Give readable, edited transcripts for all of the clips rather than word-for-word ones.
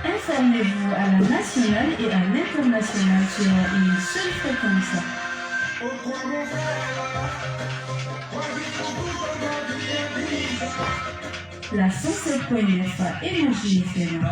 Informez-vous à la nationale et à l'international sur une seule fréquence. La 107.9 Énergie FM.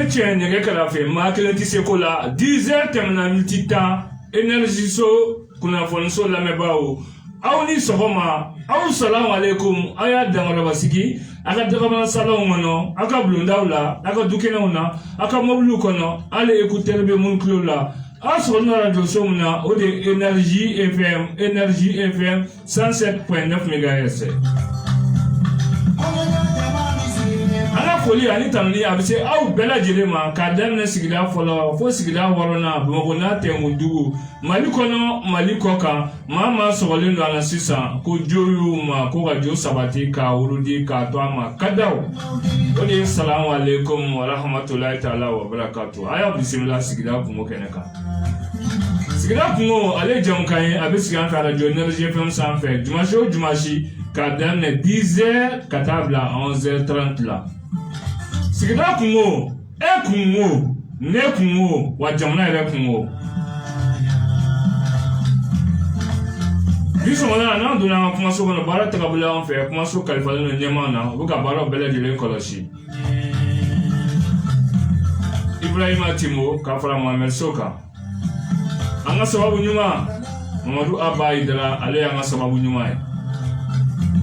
Tiens, nege kala fe makilenti sekola 10h temna multita énergie so kuna fonso la mebao awni sohoma aw salamu alaikum aya dangara basigi aka dagama salamu mono aka blundawla aka dukenawna aka moblu kono ale écouter be mun klola asona radio somna ode énergie FM 107.9 MHz. Foli ani tamni abise au bela jelema kadamna sigida fo sigida warona bogona temundugu malikono malikoka mama sogolendo ala sisa ko joyu ma ko radio sabati ka urudi ka to ama kadaw oni assalamu alaikum wa rahmatullahi ta'ala wa barakatuh aya bismillah sigida kungo keneka sigida kungo ale jamkai abisigan ka radio Énergie FM sans fait dimanche kadamna 10h katabla 11h30 là. Sigida kungo, kungo, ne kungo, wa jamana ere kungo. Biso mwana na nduna kuma so kono bara takabula on fe kuma so kalifalo no nyama na buka bara bele dile koloshi. Ibrahima Timo kafara Mohamed Soka. Anga sababu nyuma Mamadou Abba Idara ale anga sababu nyuma.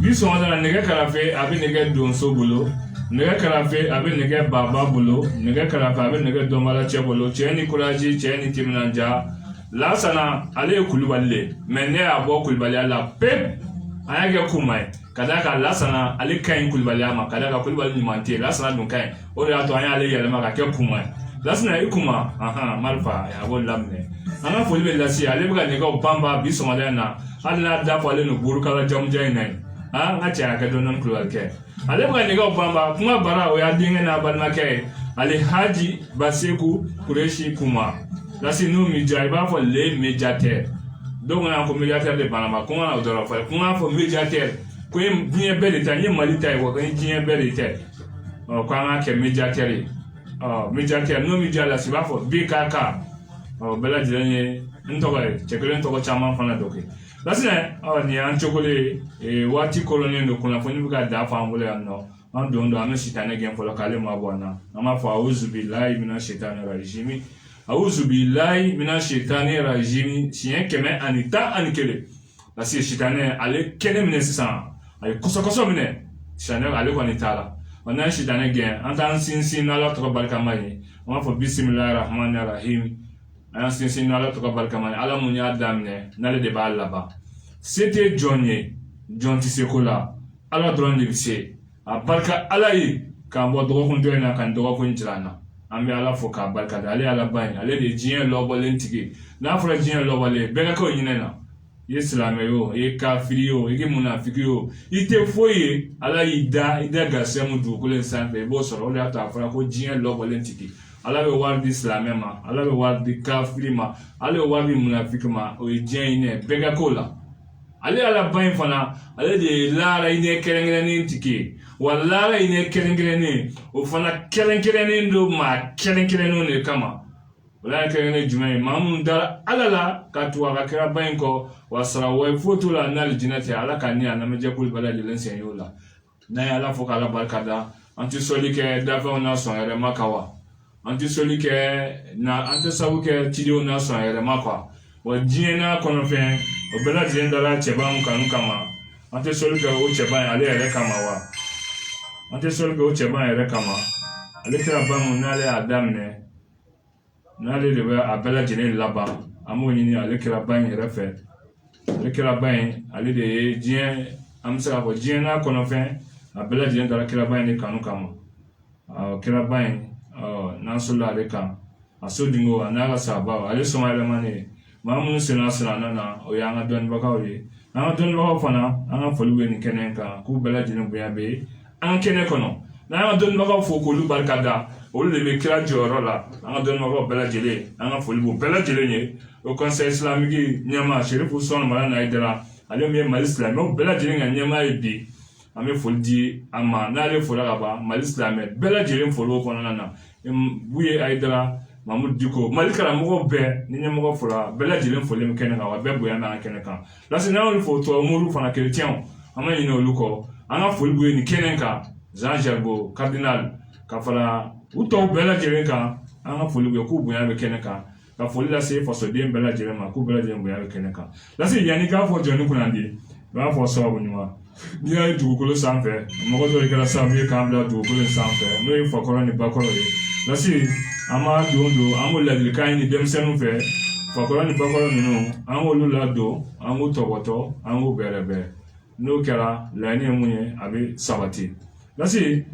Biso mwana nege kala fe abi nege don so bolo. nɛgɛ kɛrɛfɛ a bɛ nɛgɛ baba bolo nɛgɛ kɛrɛfɛ a bɛ nɛgɛ dɔnbala cɛ bolo cɛ ni kuraji cɛ ni timinanja Lansana ale ye Kulibali le mais ne y'a bɔ Kulibaliya la pep a y'a kɛ kuma ye ka d'a kan Lansana ale ka ɲi Kulibaliya ma ka d'a kan Kulibali ɲuman tɛ Lansana dun ka ɲi o de y'a to an y'ale yɛlɛma ka kɛ kuma ye Lansana i kuma Marifa a b'o laminɛ an ka foli bɛ Lasi ale bɛ ka nɛgɛw banba bi sɔgɔmada in na hali n'a dafalen don burukala jamujan in na yen n ka cɛ hakɛ dɔɔni Kulibali kɛ ale bɛ ka nɛgɛw banba kuma bara o y'a denkɛ n'a balimakɛ ye Alihaji Baseku Kureshi Kuma Lasi n'u mi diya i b'a fɔ le médiateur dɔw kɔni y'a fɔ médiateur de banna ma ko n kana o dɔrɔn fɔ ko n k'a fɔ médiateur ko diɲɛ bɛɛ de ta n ye Mali ta ye wa ko diɲɛ bɛɛ de tɛ ko an k'a kɛ médiateur ye médiateur n'u mi diya Lasi i b'a fɔ BKK bɛɛ lajɛlen ye n tɔgɔ ye cɛ kelen tɔgɔ caman fana dɔ kɛ Lasi nin y'an cogole ye waati kolonnen don kunnafoni bɛ ka da fɔ an bolo yan nɔ an don an bɛ sitanɛ gɛn fɔlɔ k'ale ma bɔ an na an b'a fɔ awuzubilayi mina sitani rajimi awuzubilayi mina sitani rajimi siɲɛ 111 parce que sitanɛ ale kɛnɛ minɛ sisan a ye kɔsɔkɔsɔ minɛ sitanɛ ale kɔni t'a la n'an ye sitanɛ gɛn an t'an sinsin n'Ala tɔgɔ barikama ye an b'a fɔ bisimilayi rahmani rahim an y'an sinsin n'Ala tɔgɔ barikama ye Ala mun y'a daminɛ n'ale de b'a laban se tɛ jɔn ye jɔn tɛ se ko la Ala dɔrɔn de bɛ se a barika Ala ye k'an bɔ dɔgɔkun dɔ in na ka nin dɔgɔkun jira an na an bɛ Ala fo k'a barika da ale Ala ba ye ale de ye diɲɛ lɔbɔlen tigi n'a fɔra diɲɛ lɔbɔlen bɛɛ ka kɛ o ɲinɛ na i ye silamɛ ye o i ye kafiri ye o i ye munafiki ye o i tɛ foyi ye Ala y'i da i da garisɛgɛ mun dugukolo in sanfɛ i b'o sɔrɔ o de y'a to a fɔra ko diɲɛ lɔbɔlen tigi Ala bɛ wari di silamɛ ma Ala bɛ wari di kafiri ma ale bɛ wari di munafiki ma o ye diɲɛ ɲinɛ bɛɛ ka k'o la ale Ala ba in fana ale de ye laara hinɛ kɛrɛnkɛrɛnnen tigi ye wa laara hinɛ kɛrɛnkɛrɛnnen o fana kɛrɛnkɛrɛnnen don maa kɛrɛnkɛrɛnnenw de kama o la kɛrɛnkɛrɛnnen jumɛn ye maa minnu dara Ala la ka tugu a ka kira ba in kɔ wa sara wayi foyi t'o la n'ale jinɛ tɛ Ala ka ni a lamɛnjɛkulu bɛɛ lajɛlen sen y'o la n'an ye Ala fo k'Ala barika da an tɛ sɔli kɛ dafɛnw na sɔn yɛrɛ ma kan wa an tɛ sɔli kɛ an tɛ sabu kɛ cidenw na sɔn yɛrɛ ma quoi wa diɲɛ n'a kɔnɔfɛn o bɛɛ lajɛlen dara cɛba mun kanu kama an tɛ sɔli kɛ o cɛba in ale yɛrɛ kama wa an tɛ sɔli kɛ o cɛba in yɛrɛ kama ale kɛra ba mun n'ale y'a daminɛ n'ale de bɛ a bɛɛ lajɛlen laban an b'o ɲini ale kɛra ba in yɛrɛ fɛ ale kɛra ba in ale de ye diɲɛ an bɛ se k'a fɔ diɲɛ n'a kɔnɔfɛn a bɛɛ lajɛlen dara kɛra ba in de kanu kama kɛra ba in n'an sola ale kan a so dingo a n'a ka sabaw ale sɔngɔ yɛlɛmani ye maa minnu senna silamɛ na o y'an ka dɔnnibagaw ye an ka dɔnnibagaw fana an ka foli bɛ nin kɛnɛ kan k'u bɛɛ lajɛlen bonya bɛ yen an ka kɛnɛ kɔnɔ n'an ka dɔnnibagaw fo k'olu barika da olu de bɛ kira jɔyɔrɔ la an ka dɔnnibagaw bɛɛ lajɛlen an ka foli b'u bɛɛ lajɛlen ye o conseil islamique ɲɛmaa Serifu Sɔni Mara Nayidara ale min ye Mali silamɛw bɛɛ lajɛlen ka ɲɛmaa ye bi an bɛ foli di a ma n'ale fɔra ka ban Mali silamɛ bɛɛ lajɛlen foli o kɔnɔna na Buye Ayidara Mamudu Diko Mali karamɔgɔw bɛɛ ni ɲɛmɔgɔ fɔra bɛɛ lajɛlen foli bɛ kɛnɛ kan wa bɛɛ bonya bɛ an ka kɛnɛ kan Lasi n'an y'olu fɔ tubabu moriw fana chrétiens an ma ɲinɛ olu kɔ an ka foli b'u ye nin kɛnɛ kan Jean Gerbo cardinal ka fara u tɔw bɛɛ lajɛlen kan an ka foli b'u ye k'u bonya bɛ kɛnɛ kan ka foli lase fasoden bɛɛ lajɛlen ma k'u bɛɛ lajɛlen bonya bɛ kɛnɛ kan Lasi yanni k'a fɔ jɔnni kunnandi i b'a fɔ sababu ɲuman n'i y'a ye dugukolo sanfɛ mɔgɔ dɔ de kɛra sababu ye k'an bila dugukolo in sanfɛ n'o ye fakɔrɔ ni bakɔrɔ ye Lasi an b'a don an b'o ladilikan ɲini denmisɛnninw fɛ fakɔrɔ ni bakɔrɔ ninnu an k'olu ladon an k'u tɔbɔtɔ an k'u bɛrɛbɛrɛ n'o kɛra laɲini ye mun ye a bɛ sabati Lasi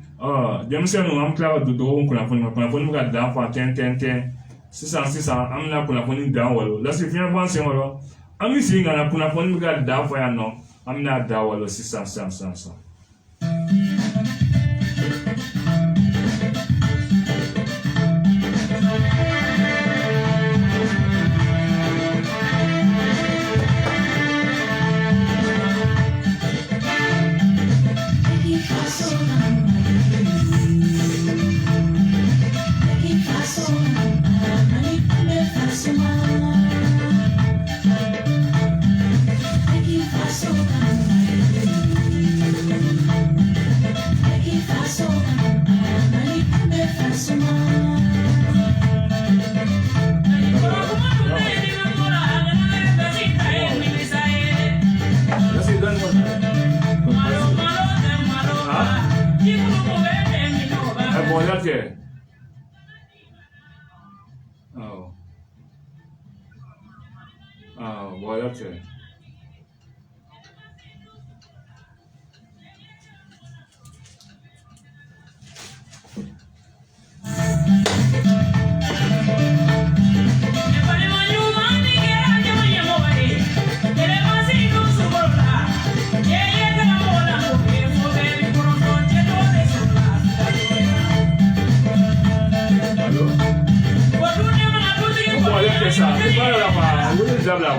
denmisɛnninw an bɛ tila ka don dɔgɔkun kunnafoni ma kunnafoni bɛ ka dan fa tɛntɛntɛn sisan an bɛna kunnafoni dan walo Lasi fiɲɛ bɔ an sen kɔrɔ an bɛ segin ka na kunnafoni bɛ ka dan fɔ yan nɔ an bɛna dan walo sisan Voilà que. Oh. Ah, voilà que.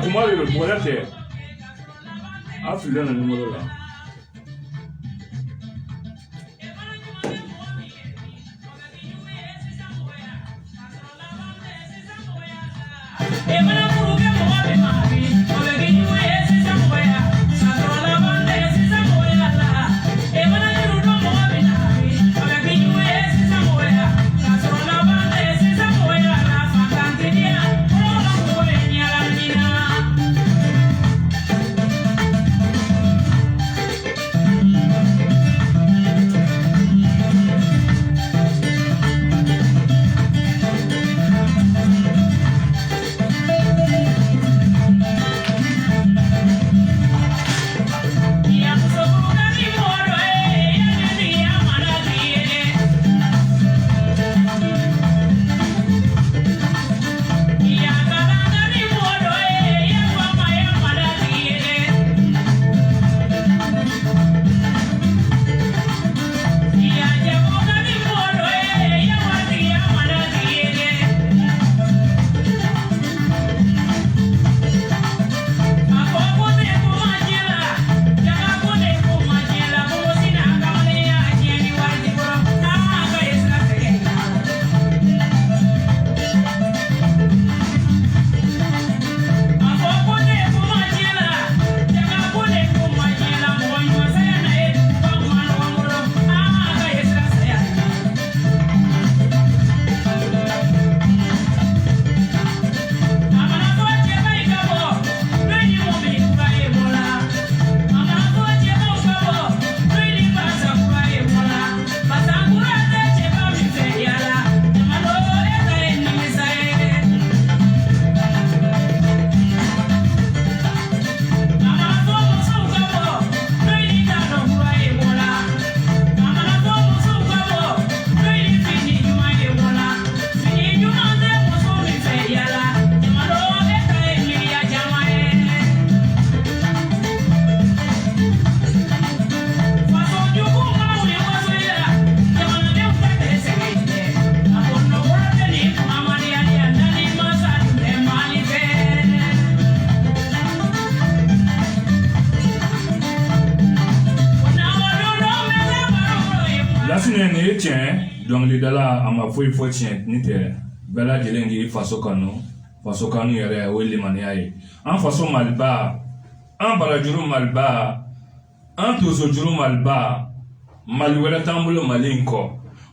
¿Cómo le voy a hacer? El número la. ne tiɲɛ dɔnkilidala a ma foyi fɔ tiɲɛ ni tɛ bɛɛ lajɛlen k'i faso kanu yɛrɛ o ye limaniya ye an faso maliba an barajuru maliba an tosojuru maliba mali wɛrɛ t'an bolo mali in kɔ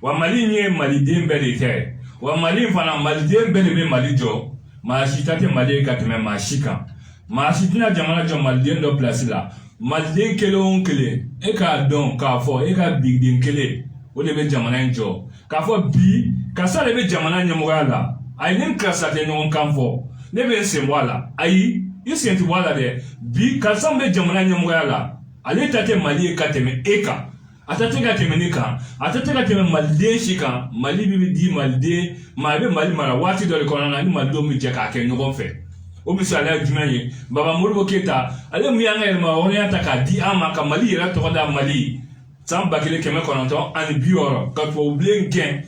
wa mali in ye maliden bɛɛ de kɛ wa mali in fana maliden bɛɛ de bɛ mali jɔ maa si ta tɛ mali ye ka tɛmɛ maa si kan maa si tɛna jamana jɔ maliden dɔ pilasi la maliden kelen o kelen e k'a dɔn k'a fɔ e ka bigiden kelen o de bɛ jamana in jɔ k'a fɔ bi karisa de bɛ jamana ɲɛmɔgɔya la ayi ne karisa tɛ ɲɔgɔn kan fɔ ne bɛ n sen bɔ a la ayi i sen tɛ bɔ a la dɛ bi karisa bɛ jamana ɲɛmɔgɔya la ale ta tɛ mali ye ka tɛmɛ e kan a ta tɛ ka tɛmɛ ne kan a ta tɛ ka tɛmɛ maliden si kan mali bɛ di maliden maa bɛ mali mara waati dɔ de kɔnɔna na ni malidenw bɛ jɛ k'a kɛ ɲɔgɔn fɛ o misaliya jumɛn ye baba moribo keyita ale mun y'an ka yɛlɛma hɔrɔnya ta k'a di an ma ka mali yɛrɛ tɔgɔ da mali san 1960 ka tubabubilen gɛn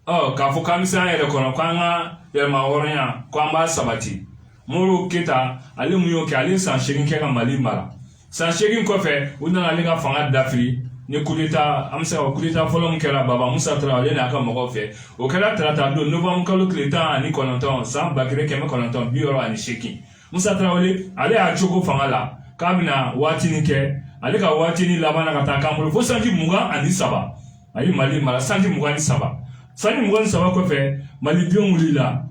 k'a fɔ k'an bɛ se an yɛrɛ kɔnɔ k'an ka yɛlɛma hɔrɔnya k'an b'a sabati moribo keyita ale mun y'o kɛ ale san 8 kɛ ka mali mara san 8 kɔfɛ u nana ale ka fanga dafiri ni kudeta an bɛ se ka kudeta fɔlɔ min kɛra baba musa tarawele n'a ka mɔgɔw fɛ o kɛra tarata don novembre kalo tile 19 san 1968 musa tarawele ale y'a cogo fanga la k'a bɛna waatinin kɛ ale ka waatinin laban na ka taa kan bolo fo sanji 23 a ye mali mara sanji 23 sanji 23 kɔfɛ malidenw wulila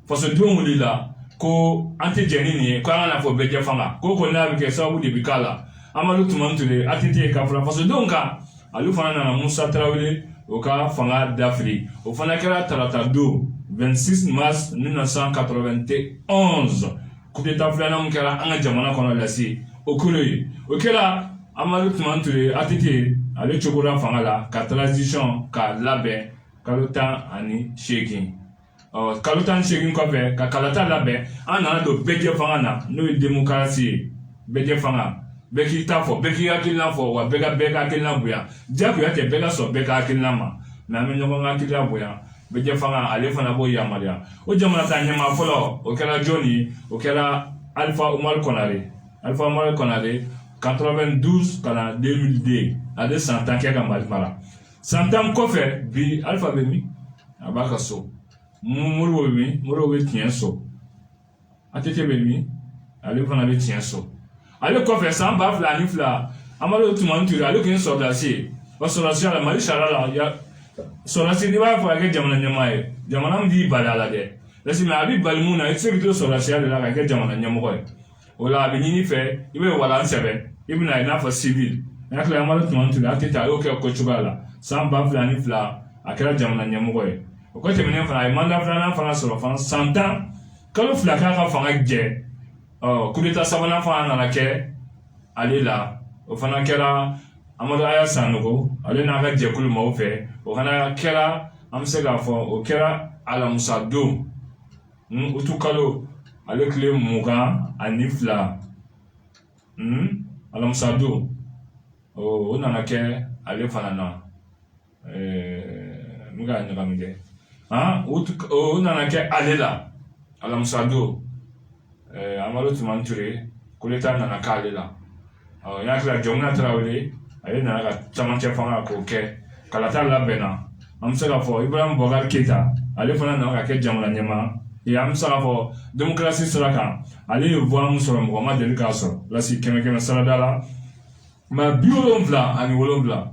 fasodenw wulila ko an tɛ jɛn ni nin ye k'an kana fɔ bɛɛ jɛ fanga ko kɔni n'a bɛ kɛ sababu de bɛ k'a la Amadou Toumani Touré ATT ka fara fasodenw kan ale fana nana Musa Tarawele o ka fanga dafiri o fana kɛra tarata don 26 mars 1991 coup d'état filanan mun kɛra an ka jamana kɔnɔ lase o kolo ye o kɛra Amadu Tumani Ture ATT ale cogora fanga la ka transition ka labɛn kalo 18 kalo 18 kɔfɛ ka kalata labɛn an nana don bɛɛ fanga na n'o ye démocratie ye bɛɛ fanga bɛɛ k'i ta fɔ bɛɛ k'i hakilina fɔ wa bɛɛ ka hakilina bonya jagoya tɛ bɛɛ ka sɔn bɛɛ ka hakilina ma mais an bɛ ɲɔgɔn ka hakilina bonya bɛɛ fanga ale fana b'o yamaruya o jamana ta ɲɛmaa fɔlɔ o kɛra jɔn ye o kɛra Alpha Umaru Konare 92 ka na 2002 ale san 10 kɛ ka Mali mara san 10 kɔfɛ bi Alpha bɛ min a b'a ka so Modibo bɛ min Modibo bɛ tiɲɛ so ATT bɛ min ale fana bɛ tiɲɛ so ale kɔfɛ san 2002 Amadu Tumani Ture ale tun ye sɔrɔdasi ye wa sɔrɔdasiya la Mali sariya la sɔrɔdasi n'i b'a fɔ a kɛ jamana ɲɛmaa ye jamana min b'i bali a la dɛ parce que a bɛ bali mun na i tɛ se k'i to sɔrɔdasiya de la ka kɛ jamana ɲɛmɔgɔ ye o la a bɛ ɲini fɛ i bɛ walan sɛbɛn i bɛ na i n'a fɔ civil n hakili la Amadu Tumani Ture ATT a y'o kɛ o cogoya la san 2002 a kɛra jamana ɲɛmɔgɔ ye o kɔ tɛmɛnen fana a ye mandat filanan fana sɔrɔ fana san 10 kalo 2 k'a ka fanga jɛ coup d'état sabanan fana nana kɛ ale la o fana kɛra Amadu Aya Sanogo ale n'a ka jɛkulu maaw fɛ o fana kɛra an bɛ se k'a fɔ o kɛra Alamusa don utu kalo ale tile 22 Alamusa don o nana kɛ ale fana na n ka ɲagami dɛ o nana kɛ ale la Alamusa don Amadu Tumani Ture coup d'état nana k'ale la n hakili la Jɔnmina Tarawele ale nana ka camancɛ fanga k'o kɛ kalata labɛnna an bɛ se k'a fɔ Ibrahim Boubacar Keita ale fana nana ka kɛ jamana ɲɛmaa ye an bɛ se k'a fɔ démocratie sira kan ale ye voix mun sɔrɔ mɔgɔ ma deli k'a sɔrɔ lasi 100 sarada la maa 77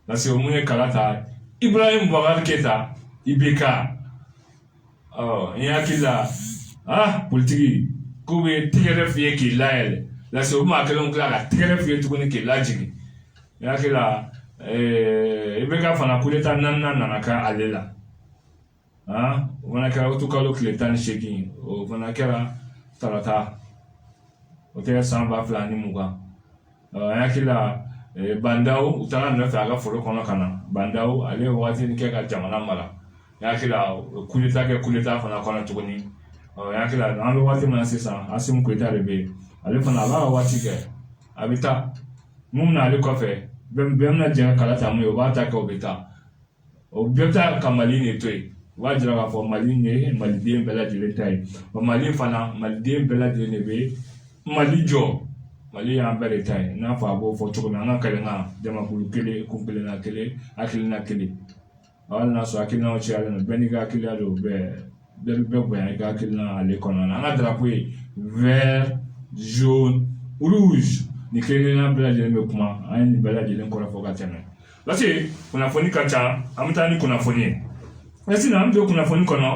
lasi o mun ye kalata Ibrahim Boubacar Keita IBK n hakili la politiki k'u bɛ tɛgɛrɛ f'i ye k'i layɛlɛ lase o maa kelen tila ka tɛgɛrɛ f'i ye tuguni k'i lajigin n hakili la IBK fana coup d'état 4 nana kɛ ale la o fana kɛra utu kalo tile 18 o fana kɛra tarata o tɛ san 2020 n hakili la Bandaw u taara nɔfɛ a ka foro kɔnɔ ka na Bandaw ale ye waati kɛ ka jamana mara n hakili la coup d'état kɛ coup d'état fana kɔnɔ tuguni n hakili la an bɛ waati min na sisan Asimu Goyita de bɛ yen ale fana a b'a ka waati kɛ a bɛ taa mun na ale kɔfɛ bɛɛ bɛna jɛ ka kalata mun ye o b'a ta kɛ o bɛ taa o bɛɛ bɛ taa ka Mali de to yen o b'a jira k'a fɔ Mali ye maliden bɛɛ lajɛlen ta ye wa Mali fana maliden bɛɛ lajɛlen de bɛ Mali jɔ Mali y'an bɛɛ de ta ye n'a fɔ a b'o fɔ cogo min an ka kalenkan jamakulu kelen kun kelenna kelen hakilina kelen hali n'a sɔrɔ hakilinaw cayalen don bɛɛ n'i ka hakilina don bɛɛ bɛ bonya i ka hakilina ale kɔnɔna na an ka drapeau ye vert jaune rouge ni kelenna bɛɛ lajɛlen bɛ kuma an ye nin bɛɛ lajɛlen kɔrɔfɔ ka tɛmɛ parce que kunnafoni ka ca an bɛ taa ni kunnafoni ye sinon an bɛ don kunnafoni kɔnɔ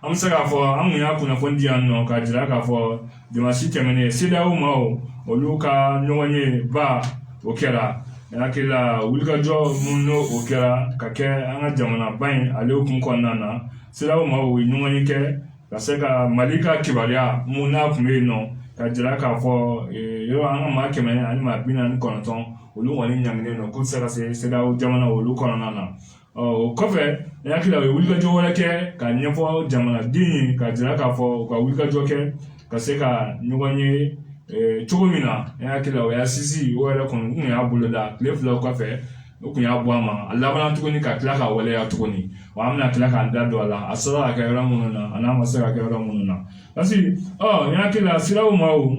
an bɛ se k'a fɔ an kun y'a kunnafoni di yan nɔ k'a jira k'a fɔ dimanche tɛmɛnen CEDEAO maaw olu ka ɲɔgɔn ye ba o kɛra n hakili la wulikajɔ mun n'o o kɛra ka kɛ an ka jamana ba in ale hukumu kɔnɔna na CEDEAO maaw u ye ɲɔgɔn ye kɛ ka se ka Mali ka kibaruya mun n'a tun bɛ yen nɔ ka jira k'a fɔ yɔrɔ an ka maa 100 ani maa 49 olu kɔni ɲanginen don k'u tɛ se ka se CEDEAO jamana olu kɔnɔna na o kɔfɛ n hakili la u ye wulikajɔ wɛrɛ kɛ ka ɲɛfɔ jamanaden ye ka jira k'a fɔ u ka wulikajɔ kɛ ka se ka ɲɔgɔn ye cogo min na n hakili la o y'a sisi o yɛrɛ kɔni kun y'a bolo da tile 2 kɔfɛ o kun y'a bɔ a ma a laban tuguni ka tila ka waleya tuguni wa an bɛna tila k'an da don a la a sera ka kɛ yɔrɔ minnu na a n'a ma se ka kɛ yɔrɔ minnu na parce que n hakili la CEDEAO maaw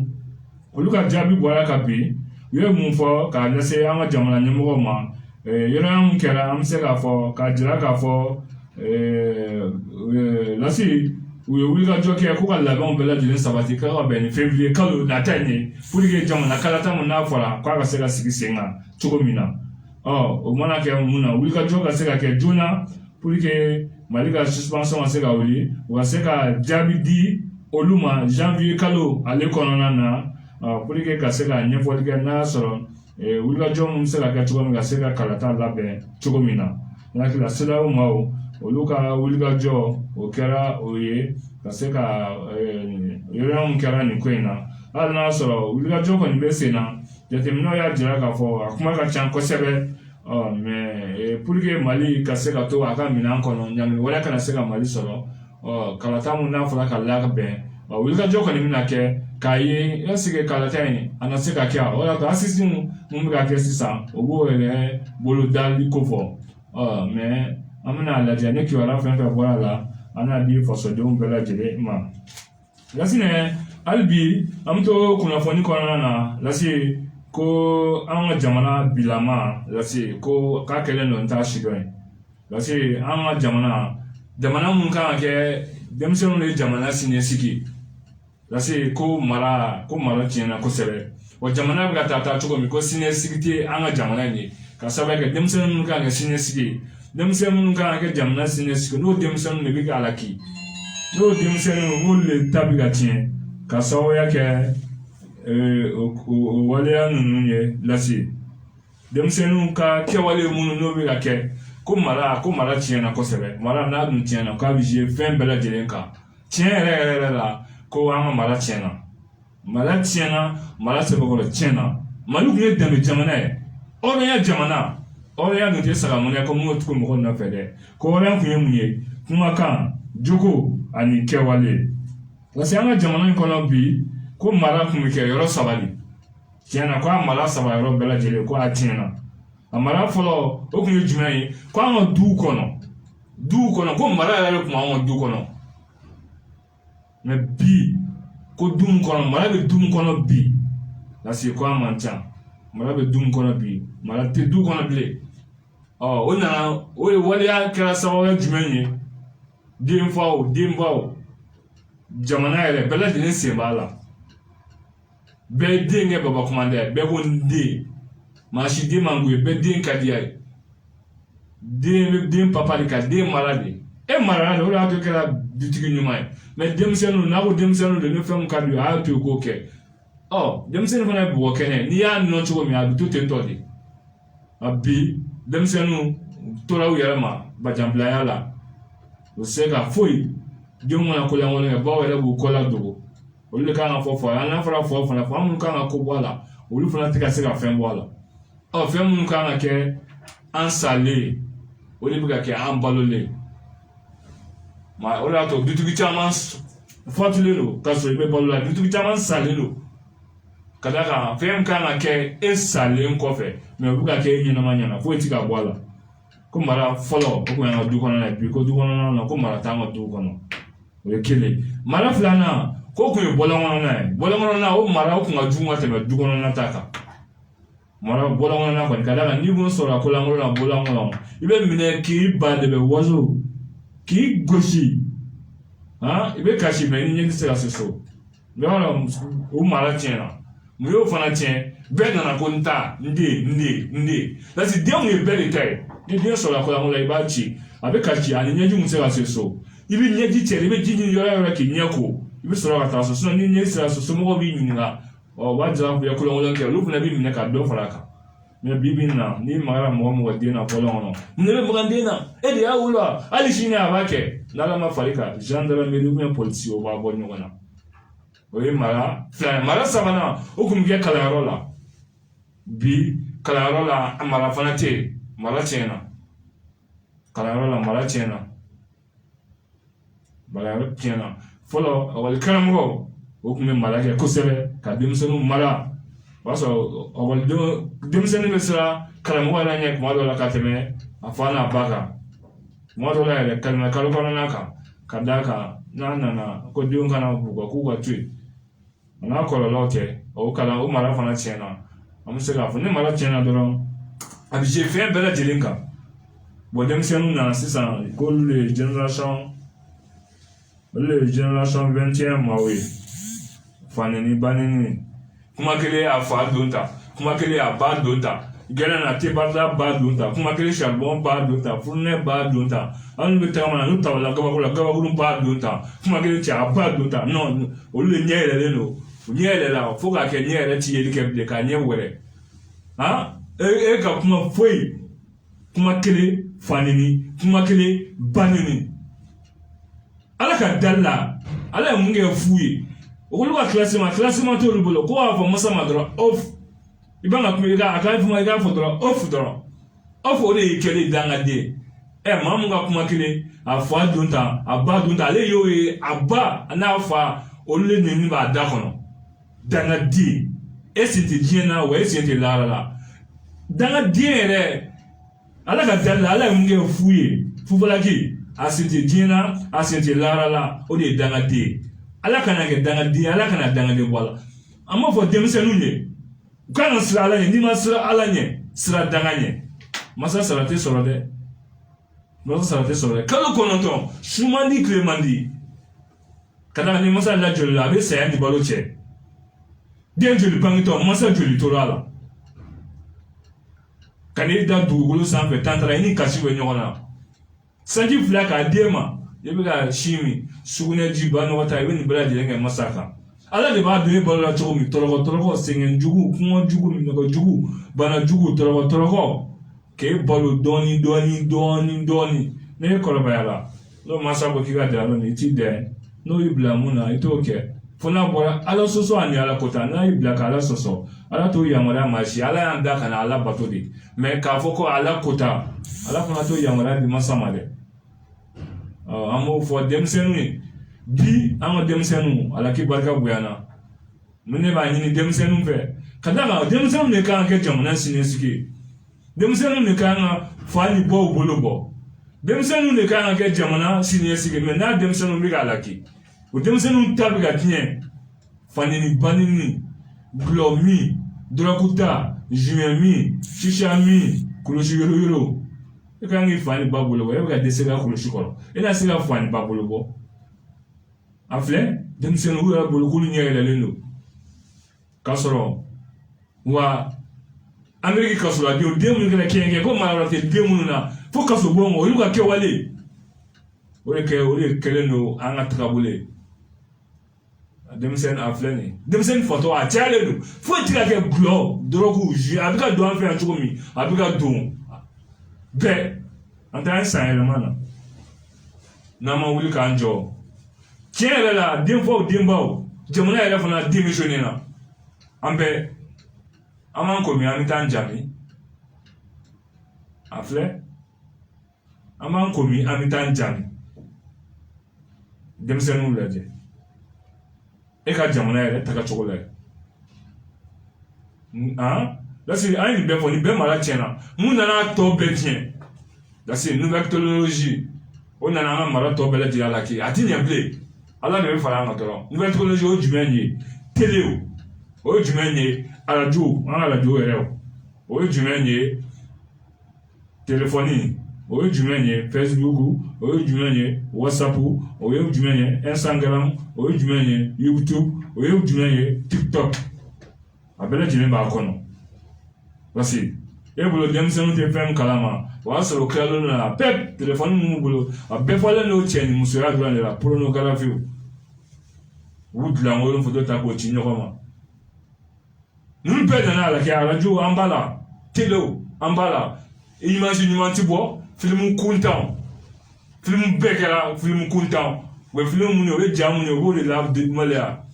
olu ka jaabi bɔra ka bin u ye mun fɔ k'a lase an ka jamana ɲɛmɔgɔw ma yɔrɔ mun kɛra an bɛ se k'a fɔ k'a jira k'a fɔ lasi u ye wulikajɔ kɛ ko ka labɛnw bɛɛ lajɛlen sabati k'a ka bɛn ni février kalo nata in ye pour que jamana kalata mun n'a fɔra k'a ka se ka sigi sen kan cogo min na o mana kɛ mun na wulikajɔ ka se ka kɛ joona pour que Mali ka suspension ka se ka wuli u ka se ka jaabi di olu ma janvier kalo ale kɔnɔna na pour que ka se ka ɲɛfɔli kɛ n'a y'a sɔrɔ wulikajɔ mun bɛ se ka kɛ cogo min ka se ka kalata labɛn cogo min na n'a que la seule au mot au luka wilga jo o kera oye ka se ka yoro mu kera ni kwena ala na so wilga jo ko ni be sena jete mino ya jira ka fo akuma ka chan ko sebe mais pour que Mali ka se ka to aka mina kono nyami wala kana se ka Mali solo kala tamu na fala ka la ka ben wilga jo ko ni mina ke kaye yasike kala tani ana se ka kya o ya ka asisi mu ga ke sisa obo ele bolo dali ko fo mais amna la jane ki wala fa voilà la ana di faso de bela jele ma lasine albi amto kuna foni ko na lasi ko anga jamana bilama lasi ko ka kele no nta shidoy lasi anga jamana mun ka ke demsenu le jamana sine siki lasi ko mara tiena ko sebe o jamana ga tata to mi ko sine siki anga jamana ni ka sabe ke demsenu mun ka sine siki demsenu ka ke jamna sine siko no demsenu ne bi alaki no demsenu mo le tabiga tien ka sawo ya ke wale ya nunu ye lasi demsenu ka ke wale munu no bi ke ko mara tiena ko sebe mara na dun tiena ka bi je fen bela jelenka tien re la ko anga mara tiena mara sebe ko tiena malu ne dembe jamana e o ya jamana o ya no te sara mo ne ko mo tuko mo na fede ko ran kunye munye kuma kan joko ani kewale lasi anga jamana ko no bi ko mara kuma ke yoro sabali tiena ko mara sabali yoro bela jele ko atiena amara folo o kunye jumai ko anga du kono ko mara ya ko anga du kono me bi ko dum kono mara be dum kono bi lasi ko amancha mara be dum kono bi mara te du kono ble o na o wale ya kira sawo jumani dimfao jamana ele bela de sembala be dinge baba komande be wonde ma shi di mangu be din kadia din papa ka din malade e marade o la to kira ditigi nyumai mais demsenu na ko demsenu de ne fam kadu a to ko ke demsenu fana bo kene ni ya no chugo mi adu to tentodi abi demsenu tora uyama bajambla yala o sega foi demu na kola ngone ba wala bu kola dogo o le kana fofo ana fara fofo na famu kana ko bola o lu fana tika sega fem bola fem mun kana ke en salé o le biga ke en balolé ma o la to dutugi chaman fotulelo kaso ibe bola dutugi chaman salelo kadaka fem kana ke e salé nkofe me biga ke nyina manyana fo tika bola ko mara follow ko yana du kono na bi ko du kono na ko mara tanga du kono o kele mara flana ko ko bola ngono na o mara ko ngaju ngata be du kono na taka mara bola ngono na ko kadaka ni bon sora ko la ngono na bola ngono ibe mine ki ba de be wazo ki goshi ibe kashi me ni ngi sera so be wala o mara tiena mu yo fana tien be na ko nta ndi lati dem ni be de tai ni so la ko la ngola ibachi abe kashi ani nyeji mu sera so ibi nyeji tere ibe jiji yora ki nyako ibe so la ta so ni nyeji sera so mo bi nyinga o ba jara ya ko la ngola ke lu na bi mine ka do faraka me bibi na ni mara mo wadi na ko la ngono ni be magandina e de awula ali shini abake na la mafarika gendarmerie ou police o ba bo nyona o mara sabana o kumge kala rola bi kala rola amara fanate mara chena kala rola mara chena bala chena folo wal karamgo o kumge mara ke kusebe ka dimsonu mara waso o wal dimsonu mesra karamgo la nyak mo la kateme afana baka mo do la ele kalma kalukona naka kadaka na ko diunga na ku kwa tui na ko lote o kala o mara fana chena amusega fune mara chena doron abi je fait bela jelinka bo dem senu na sisa ko le generation 21 mawe fane ni banini kuma kele afa donta kuma kele aba donta gena na te barda ba donta kuma kele charbon ba donta fourne ba donta anu betama na nuta wala gaba gulu ba donta kuma kele cha ba donta non o le nyele no nyele la foka ke nyele ti yeli ke ka nyewere e ka kuma foi kuma kele fanini kuma kelen banini ala ka dalla ala ye mun kɛ fu ye olu ka classement t'olu bolo ko b'a fɔ masa ma dɔrɔn off i b'an ka kuma a ka fɔ i k'a fɔ dɔrɔn off o de y'i kɛlen dangaden maa mun ka kuma kelen a fa dun ta a ba dun ta ale y'o ye a ba n'a fa olu de nɛni b'a da kɔnɔ dangaden e sen tɛ diɲɛ na wa e sen tɛ lahara la dangaden yɛrɛ ala ka dalla ala ye mun kɛ fu ye fufalaki a sen tɛ diɲɛ na a sen tɛ lahara la o de ye dangaden ala kana kɛ dangaden ala kana dangaden bɔ a la an b'a fɔ denmisɛnninw ye u kan ka siran ala ɲɛ n'i ma siran ala ɲɛ siran danga ɲɛ masa sara tɛ sɔrɔ dɛ kalo kɔnɔntɔn su man di tile man di ka da ni masa lajɔli la a bɛ saya ni balo cɛ den joli bangitɔ masa joli tora a la ka n'i da dugukolo sanfɛ tantara i ni kasi bɛ ɲɔgɔn na sanji fila k'a den ma i bɛ ka si min sugunɛji ba nɔgɔ ta i bɛ nin bɛɛ lajɛlen kɛ masa kan ala de b'a dɔn e balo la cogo min tɔrɔkɔ sɛgɛn jugu kɔngɔ jugu minɔgɔ jugu bana jugu tɔrɔkɔ k'e balo dɔɔni ne kɔrɔbayara n'o masa ko k'i ka dara i t'i dɛ n'o y'i bila mun na i t'o kɛ fo n'a bɔra ala sɔsɔ ani ala kota n'a y'i bila ka ala sɔsɔ ala t'o yamaruya maa si ala y'an da ka na ala bato de mɛ k'a fɔ ko ala kota ala fana t'o yamaruya di masa ma dɛ an b'o fɔ denmisɛnninw ye bi an ka denmisɛnninw ala k'i barika bonyana ne b'a ɲini denmisɛnninw fɛ ka da kan denmisɛnninw de kan ka kɛ jamana siniɲɛsigi ye denmisɛnninw de kan ka fa ni baw bolo bɔ denmisɛnninw de kan ka kɛ jamana siniɲɛsigi mɛ n'a denmisɛnninw bɛ k'a laki o denmisɛnninw ta bɛ ka tiɲɛ fanini banini gulɔ min dɔrɔkuta juɲɛ min sisa min kɔlɔsi yoro e kan k'i fa ni ba bolo bɔ e bɛ ka dɛsɛ ka kɔlɔsi kɔrɔ e na se ka fa ni ba bolo bɔ a filɛ denmisɛnninw yɛrɛ bolo k'olu ɲɛ yɛlɛlen don k'a sɔrɔ wa Ameriki kasoladenw den minnu kɛra kɛɲɛkɛ ko maa wɛrɛ tɛ den minnu na fo kaso bon olu ka kɛwale o de kɛlen don an ka tagabolo ye denmisɛnnin a filɛ nin ye denmisɛnnin fatɔ a cayalen don foyi tɛ ka kɛ gulɔ dɔrɔgu zu a bɛ ka don an fɛ yan cogo min a bɛ ka don bɛɛ an t'an san yɛlɛma na n'an ma wuli k'an jɔ tiɲɛ yɛrɛ la denfaw denbaw jamana yɛrɛ fana démissionné na an bɛɛ an b'an komi an bɛ taa jaabi a filɛ an b'an komi an bɛ taa jaabi denmisɛnninw lajɛ e ka jamana yɛrɛ tagacogo la parce que an ye nin bɛɛ fɔ nin bɛɛ mara tiɲɛna mun nana tɔ bɛɛ tiɲɛ parce que nouvelle technologie o nana an ka mara tɔ bɛɛ lajɛlen la kɛ a ti ɲɛ bilen ala de bɛ fara an kan dɔrɔn nouvelle technologie o jumɛn ye télé o ye jumɛn ye arajo an ka arajo yɛrɛ o ye jumɛn ye telefɔni o ye jumɛn ye Facebook o ye jumɛn ye WhatsApp o ye jumɛn ye Instagram o ye jumɛn ye YouTube o ye jumɛn ye TikTok a bɛɛ lajɛlen b'a kɔnɔ parce que e bolo denmisɛnninw tɛ fɛn kalama o y'a sɔrɔ o kilalen don a la pep telefɔni minnu bolo a bɛɛ fɔlen don cɛ ni musoya dɔrɔn de la pornographie u b'u dilankolon foto ta k'o ci ɲɔgɔn ma ninnu bɛɛ nana la kɛ arajo an b'a la télé an b'a la image ɲuman ti bɔ film kuntan film bɛɛ kɛra film kuntan u bɛ film minnu ye o ye ja minnu ye u b'o de la maloya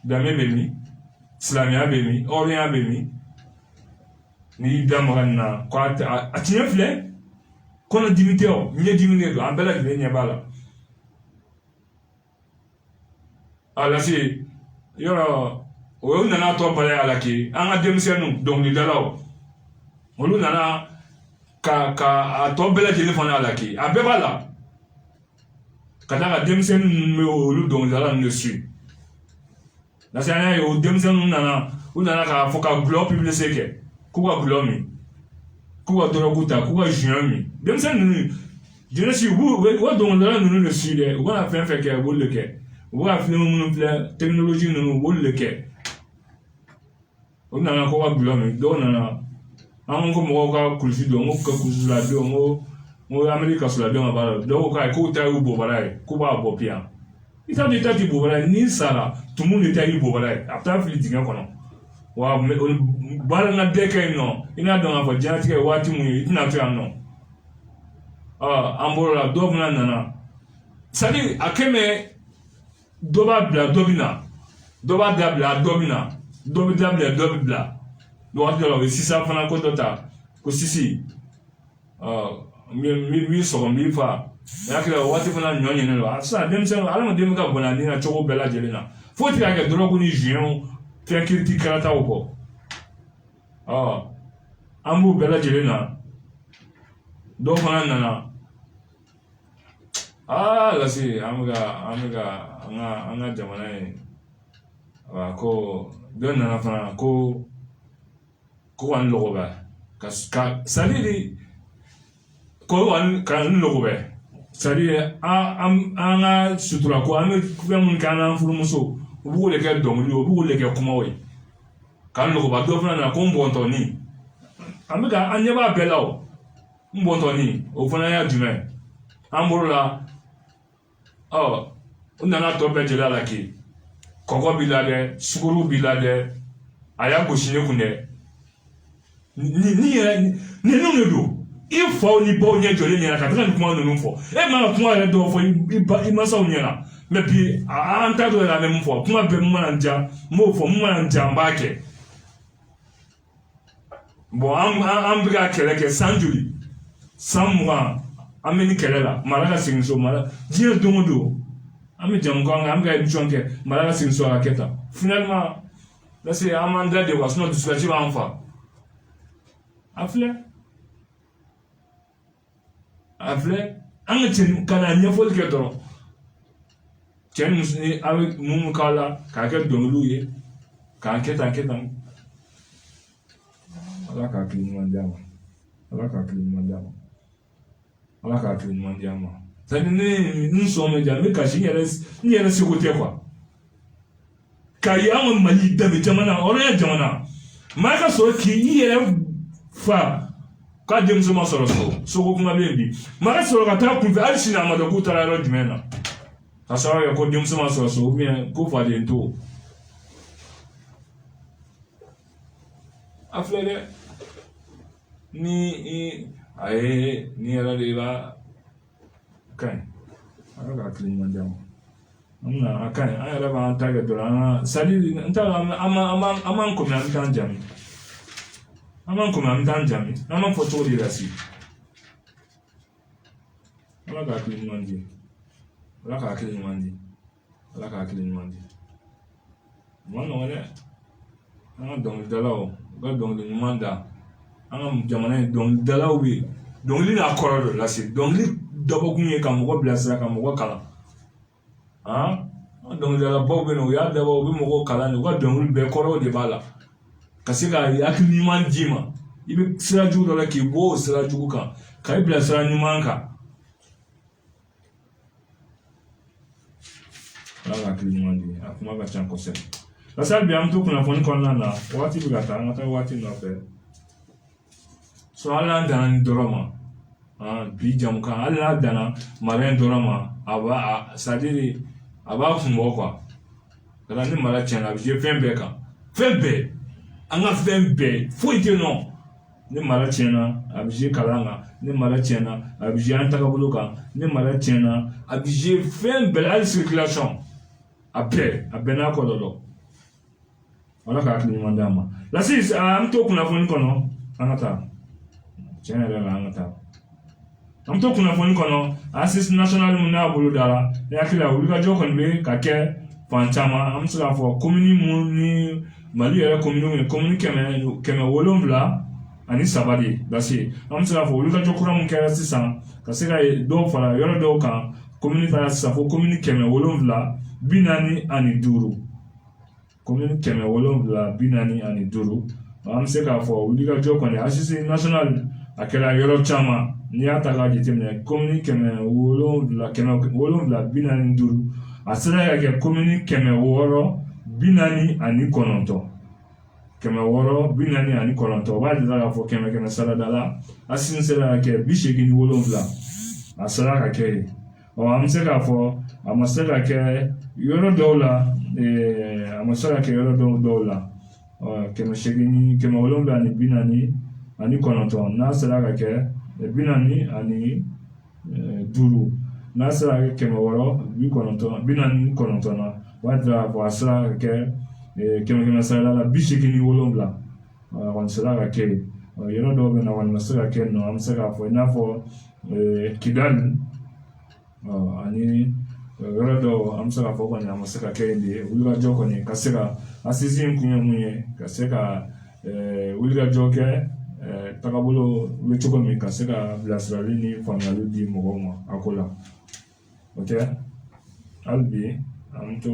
danbe bɛ min silamɛya bɛ min hɔrɔnya bɛ min n'i y'i da maga nin na ko a tiɲɛ filɛ kɔnɔdimi tɛ o ɲɛdimi de don an bɛɛ lajɛlen ɲɛ b'a la a lase yɔrɔ o nana tɔ bala a la kɛ an ka denmisɛnninw dɔnkilidalaw olu nana ka a tɔ bɛɛ lajɛlen fana a la kɛ a bɛɛ b'a la ka taa ka denmisɛnnin ninnu bɛ olu dɔnkilidala ninnu de su parce que an y'a ye o denmisɛnninw nana k'a fɔ ka gulɔ publicité kɛ k'u ka gulɔ min k'u ka dɔrɔgu ta k'u ka juin min denmisɛnnin ninnu jeunesse u ka dɔnkilidala ninnu de su dɛ u kana fɛn fɛn kɛ u b'olu de kɛ u bɛ ka film minnu filɛ technologie ninnu u b'olu de kɛ o nana ko ka gulɔ min dɔw nana an ko mɔgɔw ka kulusi don n ko kulusuladenw n ko Ameriki kasoladenw ka baara dɔw ko k'ayi k'u ta y'u bɔbara ye k'u b'a bɔ piyan i t'a dɔn i ta ti bɔbara ye n'i sara tumu de ta y'i bɔbara ye a bɛ taa fili dingɛ kɔnɔ wa baara na bɛɛ kɛ yen nɔ i n'a dɔn k'a fɔ diɲɛlatigɛ ye waati mun ye i tɛna to yan nɔ an bɔr'o la dɔw fana nana c'est à dire a kɛ mɛ dɔ b'a bila dɔ bɛ na dɔ b'a dabila dɔ bɛ na dɔ bɛ dabila dɔ bɛ bila waati dɔ la o ye sisan fana ko dɔ ta ko sisi n b'i sɔgɔ n b'i fa mɛ hakili la waati fana ɲɔ ɲɛnen don sisan denmisɛnnin adamaden bɛ ka bɔnna na cogo bɛɛ lajɛlen na fo ti ka kɛ dɔrɔgu ni ziyɛnw fɛn kiriti karataw kɔ an b'u bɛɛ lajɛlen na dɔw fana nana lase an ka jamana ye ko dɔ nana fana ko k'an lɔgɔbɛ ka sadiri ko k'an lɔgɔbɛ sadiri an ka sutura ko an bɛ fɛn minnu kɛ an n'an furumuso u b'u de kɛ dɔnkili u b'u de kɛ kumaw ye k'an lɔgɔba dɔ fana na ko n bɔntɔni an bɛ ka an ɲɛ b'a bɛɛ la o n bɔntɔni o fana y'a jumɛn an bolo la u nana tɔ bɛɛ jeli a la kɛ kɔgɔ b'i la dɛ sukaro b'i la dɛ a y'a gosi ne kun dɛ ninnu de don i faw ni baw ɲɛ jɔlen ɲɛna ka taga nin kuma ninnu fɔ e mana kuma yɛrɛ dɔw fɔ i masaw ɲɛna mɛ bi an t'a dɔn yɛrɛ an bɛ mun fɔ kuma bɛɛ mun mana diya n b'o fɔ mun mana diya n b'a kɛ an bɛ ka kɛlɛ kɛ san joli san 20 an bɛ ni kɛlɛ la mara ka segin so mara diɲɛ don o don an bɛ jamu kan an bɛ ka émission kɛ mara ka segin so a ka kɛ tan finalement lase an m'an da de wa sinon dusukasi b'an fa a filɛ an ka cɛ ka na ɲɛfɔli kɛ dɔrɔn cɛ ni muso ni a bɛ mun k'a la k'a kɛ dɔnkiliw ye k'an kɛ tan ala k'a hakili ɲuman di a ma ala k'a hakili ɲuman di a ma ala k'a hakili ɲuman di a ma c'est à dire ne sɔn bɛ diya n bɛ kasi n yɛrɛ seko tɛ quoi ka ye an ka mali danbe jamana hɔrɔnya jamana maa ka sɔrɔ k'i yɛrɛ fa k'a denmuso ma sɔrɔ soko kuma bɛ yen bi maa ka sɔrɔ ka taa kunfɛ hali sini a ma dɔn k'u taara yɔrɔ jumɛn na ka sababu kɛ ko denmuso ma sɔrɔ so ubiyɛn ko faden to a filɛ dɛ ni yɛrɛ de b'a ka ɲi ala ka hakili ɲuman di a ma a ka ɲi an yɛrɛ b'an ta kɛ dɔrɔn an ka c'est à dire n t'a dɔn an b'an kɔmi an bɛ taa an jami an b'an kɔmi an bɛ taa an jami an b'a fɔ cogo di la si ala ka hakili ɲuman di ala ka hakili ɲuman di ala ka hakili ɲuman di ma nɔgɔn dɛ an ka dɔnkilidalaw u ka dɔnkili ɲuman da an ka jamana in dɔnkilidalaw bɛ yen dɔnkili n'a kɔrɔ dɔ lase dɔnkili dabɔkun ye ka mɔgɔ bilasira ka mɔgɔ kalan dɔnkilidalabaw bɛ yen nɔ u y'a dabɔ u bɛ mɔgɔw kalan de u ka dɔnkili bɛɛ kɔrɔw de b'a la ka se ka hakili ɲuman d'i ma i bɛ sira jugu dɔ la k'i bɔ o sira jugu kan ka i bila sira ɲuman kan ala ka hakili ɲuman di a kuma ka ca kosɛbɛ lasa bi an bɛ to kunnafoni kɔnɔna na waati bɛ ka taa an ka taa waati nɔfɛ so hali n'an danna nin dɔrɔn ma bi jamukan hali n'a danna mara in dɔrɔn ma a b'a c'est à dire a b'a kun bɔ quoi ka taa ni mara tiɲɛna a bɛ se fɛn bɛɛ kan fɛn bɛɛ an ka fɛn bɛɛ foyi tɛ yen nɔ ni mara tiɲɛna a bɛ se kalan kan ni mara tiɲɛna a bɛ se an tagabolo kan ni mara tiɲɛna a bɛ se fɛn bɛɛ hali circulation a bɛɛ n'a kɔlɔlɔ ala ka hakili ɲuman d'a ma lasi an bɛ to kunnafoni kɔnɔ an ka taa tiɲɛ yɛrɛ la an ka taa an bɛ to kunnafoni kɔnɔ assise national mun n'a bolo dara ne hakili la wulikajɔ kɔni bɛ ka kɛ fan caman an bɛ se k'a fɔ commune mun ni mali yɛrɛ commune ye commune 773 de lase an bɛ se k'a fɔ wulikajɔ kura mun kɛra sisan ka se ka dɔw fara yɔrɔ dɔw kan commune taara sisan fo commune 745 commune 745 an bɛ se k'a fɔ wulikajɔ kɔni assise national a kɛra yɔrɔ caman n'i y'a ta k'a jateminɛ commune 745 a sera ka kɛ commune 649 649 o b'a jira k'a fɔ 100 sarada la a sin sera ka kɛ 87 a sera ka kɛ yen an bɛ se k'a fɔ a ma se ka kɛ yɔrɔ dɔw la a ma se ka kɛ yɔrɔ dɔw la kɛmɛ seegin kɛmɛ wolonwula ani bi naani ani kɔnɔntɔn n'a sera ka kɛ bi naani ani duuru n'a sera ka kɛ kɛmɛ wɔɔrɔ bi naani ni kɔnɔntɔn na o b'a jira a sera ka kɛ kɛmɛ sara la bi seegin ni wolonwula a kɔni sera ka kɛ yɔrɔ dɔw bɛ na kɔni ma se ka kɛ nɔ an bɛ se k'a fɔ i n'a fɔ Kidali ani yɔrɔ dɔw an bɛ se k'a fɔ kɔni a ma se ka kɛ yen de wulikajɔ kɔni ka se ka asisi in kun ye mun ye ka se ka wulikajɔ kɛ tagabolo bɛ cogo min ka se ka bilasirali ni faamuyali di mɔgɔw ma a ko la o tɛ hali bi an bɛ to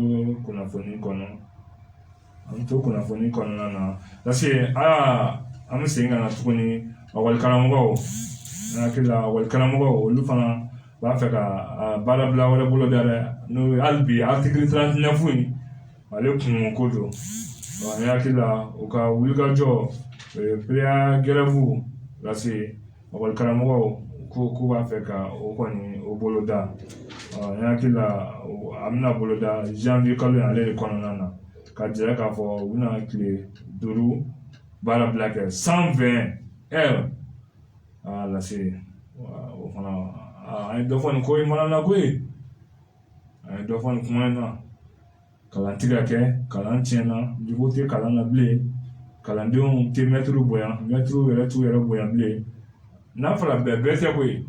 kunnafoni kɔnɔna na parce que an bɛ segin ka na tuguni ekɔlikaramɔgɔw n hakili la ekɔlikaramɔgɔw olu fana b'a fɛ ka baara bila wɛrɛ bolo da dɛ n'o ye hali bi article 39 in ale kun ko don n hakili la u ka wulikajɔ priya gɛrɛfu lase ekɔlikaramɔgɔw k'u b'a fɛ ka o kɔni o bolo da n hakili la a bɛna bolo da janvier kalo in ale de kɔnɔna na ka jira k'a fɔ u bɛna tile 5 baara bila kɛ 120 heures lase o fana an ye dɔ fɔ nin ko in fana na koyi an ye dɔ fɔ nin kuma in na kalan tɛ ka kɛ kalan tiɲɛna niveau tɛ kalan na bilen kalandenw tɛ mɛtiriw bonya mɛtiriw yɛrɛ t'u yɛrɛ bonya bilen n'a fɔra bɛɛ tɛ koyi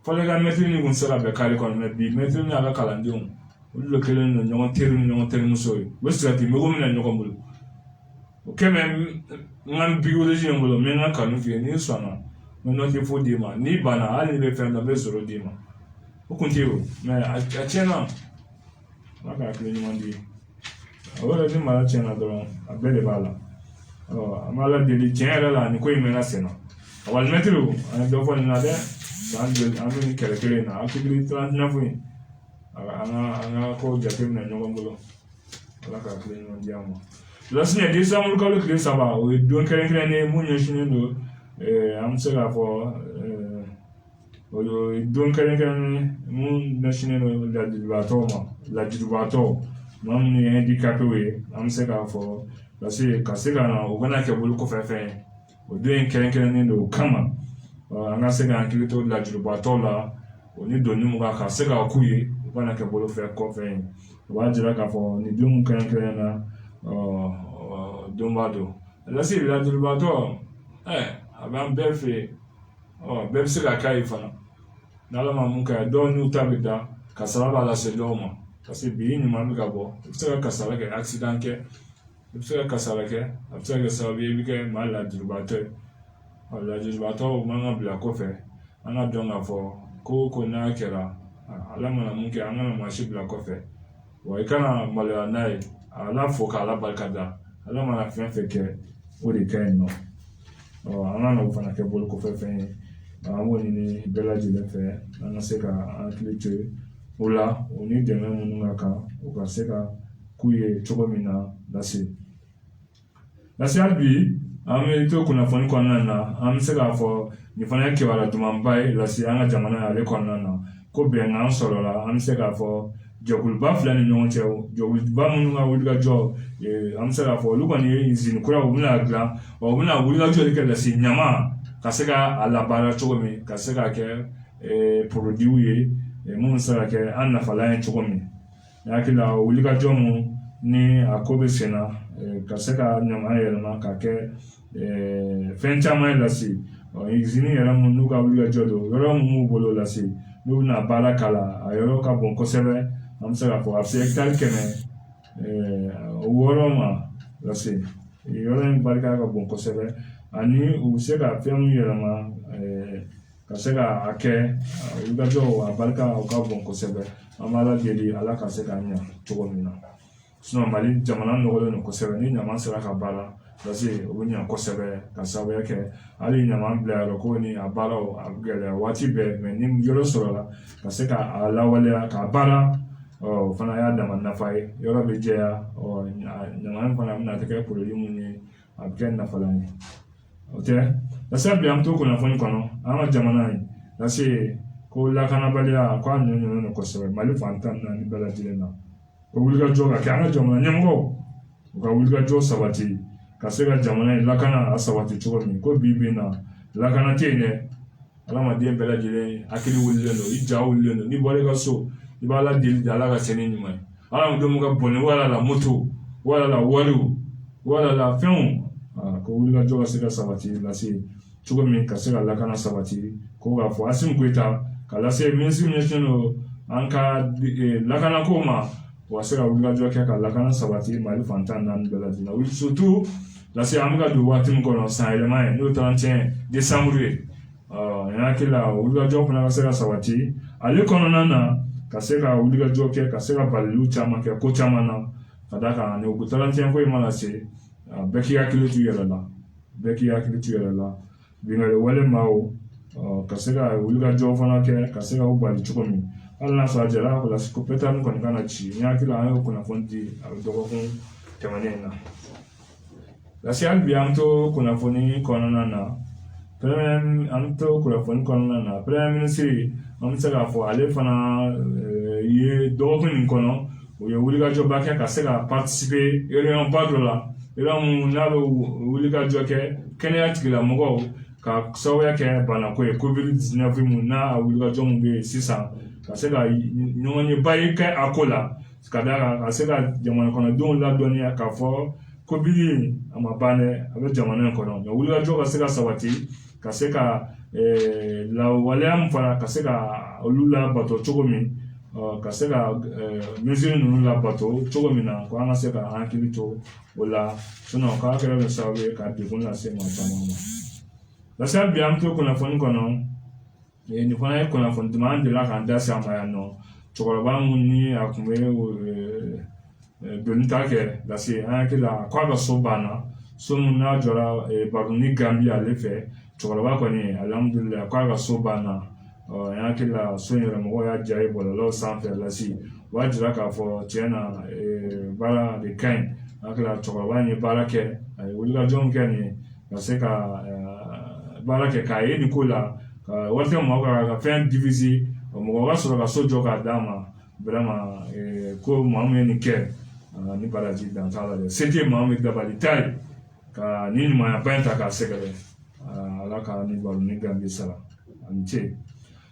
fɔlɔ ka mɛtiri ni kun tɛ se ka bɛn kari kɔnɔ mɛ bi mɛtiri ni a ka kalandenw olu de kɛlen don ɲɔgɔn teri ni ɲɔgɔn terimuso ye u bɛ sigɛriti mɛko minɛ ɲɔgɔn bolo o kɛmɛ n ka biologie in bolo n bɛ n ka kanu f'i ye n'i sɔnna n bɛ nɔti fo d'i ma n'i banna hali n'i bɛ fɛn dɔ n bɛ sɔrɔ d'i ma o kun tɛ yen o mɛ a tiɲɛna ala ka hakili ɲuman di o yɛrɛ ni mara tiɲɛna dɔrɔn a bɛɛ de b'a la an b'a ladeli tiɲɛ yɛrɛ la nin ko in mɛnna sen na walimɛtiriw an ye dɔ fɔ nin na dɛ an bɛ nin kɛlɛ kelen in na article 39 in an ka ko jateminɛ ɲɔgɔn bolo ala ka hakili ɲuman di an ma lasinɛ décembre kalo tile 3 o ye don kɛrɛnkɛrɛnnen ye mun ɲɛsinnen don an bɛ se k'a fɔ o ye don kɛrɛnkɛrɛnnen mun ɲɛsinnen don lajiribaatɔw maa minnu ye handicapés ye an bɛ se k'a fɔ ka se ka na o kana kɛ bolo kɔfɛ fɛn ye o don in kɛrɛnkɛrɛnnen don o kama an ka se ka hakili to lajiribaatɔw la o ni donni mun ka se ka k'u ye u kana kɛ bolo kɔfɛ ye o b'a jira k'a fɔ nin don kɛrɛnkɛrɛnnen na donba don lase lajiribaatɔ a b'an bɛɛ fɛ yen bɛɛ bɛ se ka k'a ye fana n'ala ma mun kɛ dɔw n'u ta bɛ da kasara b'a lase dɔw ma parce que bi ɲuman bɛ ka bɔ i bɛ se ka kasara kɛ accident kɛ i bɛ se ka kasara kɛ a bɛ se ka kɛ sababu ye i bɛ kɛ maa lajiribaatɔ ye lajiribaatɔw man ka bila kɔfɛ an ka dɔn k'a fɔ ko n'a kɛra ala mana mun kɛ an kana maa si bila kɔfɛ wa i kana maloya n'a ye ala fo k'ala barika da ala mana fɛn fɛn kɛ o de ka ɲi nɔ an ka n'o fana kɛ bolo kɔfɛ fɛn ye an b'o ɲini bɛɛ lajɛlen fɛ an ka se ka an hakili to o la o ni dɛmɛ minnu ka kan o ka se ka k'u ye cogo min na lase hali bi an bɛ to kunnafoni kɔnɔna na an bɛ se k'a fɔ nin fana ye kibaruya dumanba ye lase an ka jamana ale kɔnɔna na ko bɛnkan sɔrɔla an bɛ se k'a fɔ jɛkuluba fila ni ɲɔgɔn cɛ jɛkuluba minnu ka wulikajɔ an bɛ se k'a fɔ olu kɔni ye izini kura u bɛna dilan wa u bɛna wulikajɔ de kɛ lase ɲama ka se ka a labaara cogo min ka se ka kɛ porodiw ye mun bɛ se ka kɛ an nafalan ye cogo min n hakili la wulikajɔ mun ni a ko bɛ sen na ka se ka ɲama yɛlɛma ka kɛ fɛn caman ye lase izini yɛrɛ mun n'u ka wulikajɔ don yɔrɔ mun b'u bolo lase n'u bɛna baara k'a la a yɔrɔ ka bon kosɛbɛ an bɛ se k'a fɔ a bɛ se hectare 600 ma lase yɔrɔ in barika ka bon kosɛbɛ ani u bɛ se ka fɛn min yɛlɛma ka se ka a kɛ wulikajɔ a barika ka bon kosɛbɛ an b'a ladeli ala ka se ka ɲɛ cogo min na mali jamana nɔgɔlen don kosɛbɛ ni ɲama sera ka baara lase o bɛ ɲɛ kosɛbɛ ka sababuya kɛ hali ɲama bila yɔrɔ ko ni a baaraw a gɛlɛya waati bɛɛ mɛ ni yɔrɔ sɔrɔla ka se ka lawaleya k'a baara o fana y'a dama nafa ye yɔrɔ bɛ jɛya ɲama in fana bɛna kɛ produit mun ye a bɛ kɛ nafalan ye o tɛ lase bi an bɛ to kunnafoni kɔnɔ an ka jamana in lase ko lakanabaliya ko a ɲɔɲɔlen don kosɛbɛ mali fan tan ni naani bɛɛ lajɛlen na o wulikajɔ ka kɛ an ka jamana ɲɛmɔgɔw u ka wulikajɔ sabati ka se ka jamana in lakana a sabati cogo min ko bi bi in na lakana tɛ yen dɛ adamaden bɛɛ lajɛlen hakili wulilen don i ja wulilen don n'i bɔra i ka so i b'a ala deli de ala ka se ni ɲuman ye adamadenw ka bɔnɛ wala la moto wala la wariw wala la fɛnw ko wulikajɔ ka se ka sabati lase cogo min ka se ka lakana sabati ko k'a fɔ Asimu Goyita ka lase minisiri ɲɛsinnen don an ka lakanako ma wa se ka wulikajɔ kɛ ka lakana sabati Mali fantan naani bɛɛ lajɛlen na surtout lase an bɛ ka don waati min kɔnɔ san yɛlɛma ye n'o 31 décembre ye n hakili la wulikajɔ fana ka se ka sabati ale kɔnɔna na ka se ka wulikajɔ kɛ ka se ka baliliw caman kɛ ko caman na ka da kan ni o 31 ko in mana se bɛɛ k'i hakili to i yɛrɛ la bɛɛ k'i hakili to i yɛrɛ la bingani wale maaw ka se ka wulikajɔ fana kɛ ka se ka o bali cogo min hali n'a sɔrɔ a jɛra ko lase ko pétard kɔni kana ci n hakili la an y'o kunnafoni di a bɛ dɔgɔkun tɛmɛnen na lase hali bi an to kunnafoni kɔnɔna na an to kunnafoni kɔnɔna na premier ministre an bɛ se k'a fɔ ale fana ye dɔgɔkun nin kɔnɔ u ye wulikajɔba kɛ ka se ka participer réunion ba dɔ la réunion n'a bɛ wulikajɔ kɛ kɛnɛya tigilamɔgɔw ka sababuya kɛ banako ye covid-19 mun n'a wulikajɔ mun bɛ yen sisan ka se ka ɲɔgɔn ye ba ye kɛ a ko la ka da kan ka se ka jamana kɔnɔdenw ladɔnniya k'a fɔ covid a ma ban dɛ a bɛ jamana in kɔnɔ mɛ wulikajɔ ka se ka sabati ka se ka lawaleya min fana ka se ka olu labato cogo min ka se ka mesure ninnu labato cogo min na ko an ka se ka hakili to o la k'a kɛra bɛ sababu ye ka degun lase maa caman ma lase hali bi an to kunnafoni kɔnɔ nin fana ye kunnafoni duman an delila k'an da se a ma yan nɔ cɛkɔrɔba mun ni a tun bɛ doni ta kɛ lase an hakili la k'a ka so banna so mun n'a jɔra Baduni Gambi ale fɛ cɛkɔrɔba kɔni alihamudulilayi k'a ka so banna n hakili la so in yɛrɛ mɔgɔw y'a ja ye bɔlɔlɔw sanfɛ lase o b'a jira k'a fɔ tiɲɛ na baara de ka ɲi n hakili la cɛkɔrɔba in ye baara kɛ a ye wulikajɔ kɛ nin ka se ka baara kɛ k'a ye nin ko la ka waritigi mɔgɔw ka fɛn diviser mɔgɔ ka sɔrɔ ka so jɔ k'a d'a ma vraiment ko maa min ye nin kɛ ni baraji dan t'a la dɛ se tɛ maa min dabali t'a ye ka ni ɲumanyaba in ta k'a sɛgɛrɛ ala ka ni Baduni Gambi sara a ni ce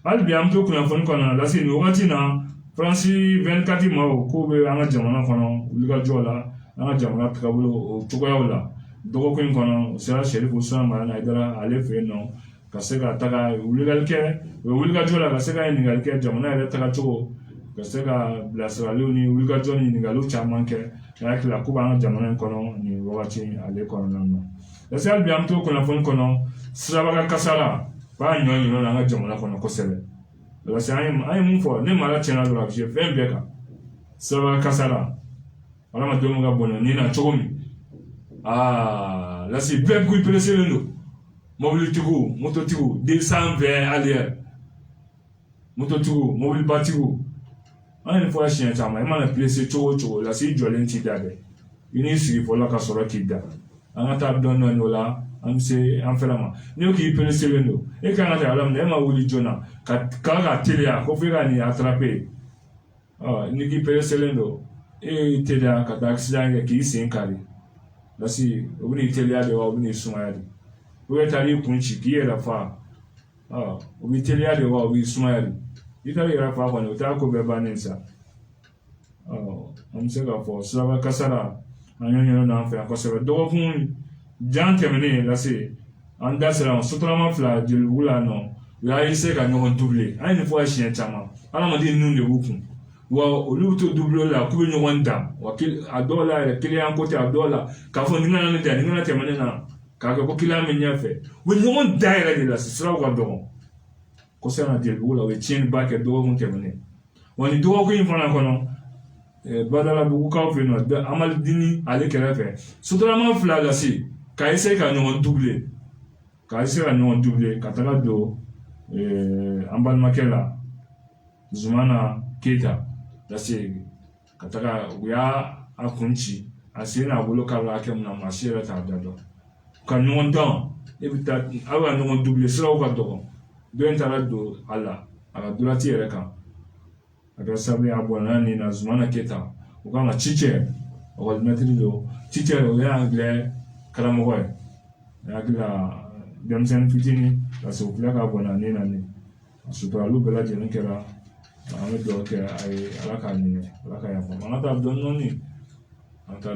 hali bi an bɛ to kunnafoni kɔnɔ lase nin wagati na France 24 maaw k'u bɛ an ka jamana kɔnɔ wulikajɔ la an ka jamana taabolo o cogoyaw la dɔgɔkun in kɔnɔ o sera Sherifu Usman Mayana Hayidara ale fɛ yen nɔ ka se ka taga wulikali kɛ o ye wulikajɔ la ka se ka ɲininkali kɛ jamana yɛrɛ tagacogo ka se ka bilasiraliw ni wulikajɔ ni ɲininkaliw caman kɛ n hakili la k'u b'an ka jamana in kɔnɔ nin wagati ale kɔnɔna na lase hali bi an bɛ to kunnafoni kɔnɔ sirabaga kasara b'a ɲɔ an ka jamana kɔnɔ kosɛbɛ lase an ye mun fɔ ne mara tiɲɛna dɔrɔn a bɛ se fɛn bɛɛ kan sirabaga kasara adamadenw ka bɔnɛ ni na cogo min lase bɛɛ k'u pereselen don mobilitigiw mototigiw 220 alière mototigiw mobilibatigiw an ye nin fɔra siɲɛ caman i mana perese cogo o cogo lase i jɔlen t'i da dɛ i n'i sigi fɔlɔ ka sɔrɔ k'i da an ka taa dɔɔni dɔɔni o la an bɛ se an fɛnɛ ma n'i k'i pereselen don e kan ka taa yɔrɔ min na e ma wuli joona ka k'a teliya ko f'i ka nin attraper ni k'i pereselen don e y'i teliya ka taa accident kɛ k'i sen kari lase o bɛ n'i teliya de wa o bɛ n'i sumaya de o bɛ taa n'i kun ci k'i yɛrɛ fa o b'i teliya de wa o b'i sumaya de i taara i yɛrɛ fa kɔni o t'a ko bɛɛ bannen sa an bɛ se k'a fɔ sirabaga kasara an y'o ɲɛna n'an fɛ yan kosɛbɛ dɔgɔkun jan tɛmɛnen lase an da sera sotarama 2 jelibugu la nɔ u y'a essayer ka ɲɔgɔn doubler an ye nin fɔ siɲɛ caman adamaden ninnu de b'u kun wa olu bɛ to doubler la k'u bɛ ɲɔgɔn dan wa a dɔw la yɛrɛ client ko tɛ a dɔw la k'a fɔ nin kana ne dan nin kana tɛmɛ ne na k'a kɛ ko client bɛ ɲɛfɛ u bɛ ɲɔgɔn dan yɛrɛ de la siraw ka dɔgɔ kosɛbɛ na jelibugu la u bɛ tiɲɛniba kɛ dɔgɔkun tɛmɛnen wa nin dɔgɔkun in fana kɔnɔ Badalabugukaw fɛ yen nɔ Amadu Dini ale kɛrɛfɛ sotarama 2 lase k'a essayer ka ɲɔgɔn doubler ka taga don an balimakɛ la Zumana Keita lase ka taga u y'a kun ci a sen n'a bolo kari la hakɛ min na maa si yɛrɛ t'a da dɔn ka ɲɔgɔn dɔn e bɛ taa aw ka ɲɔgɔn doubler siraw ka dɔgɔ dɔ in taara don a la a ka dolanci yɛrɛ kan a kɛra sababu ye a bɔnna nin na Zumana Keita u kan ka ci cɛ ɔkɔlimɛtiri do teacher o yɛ anglais karamɔgɔ ye a hakili la denmisɛnnin fitinin parce que o filɛ ka bɔnna ne na ne a suturali bɛɛ lajɛlen kɛra an bɛ dugawu kɛ a ye ala k'a ɲinɛ ala ka yafa an ka taa dɔɔnin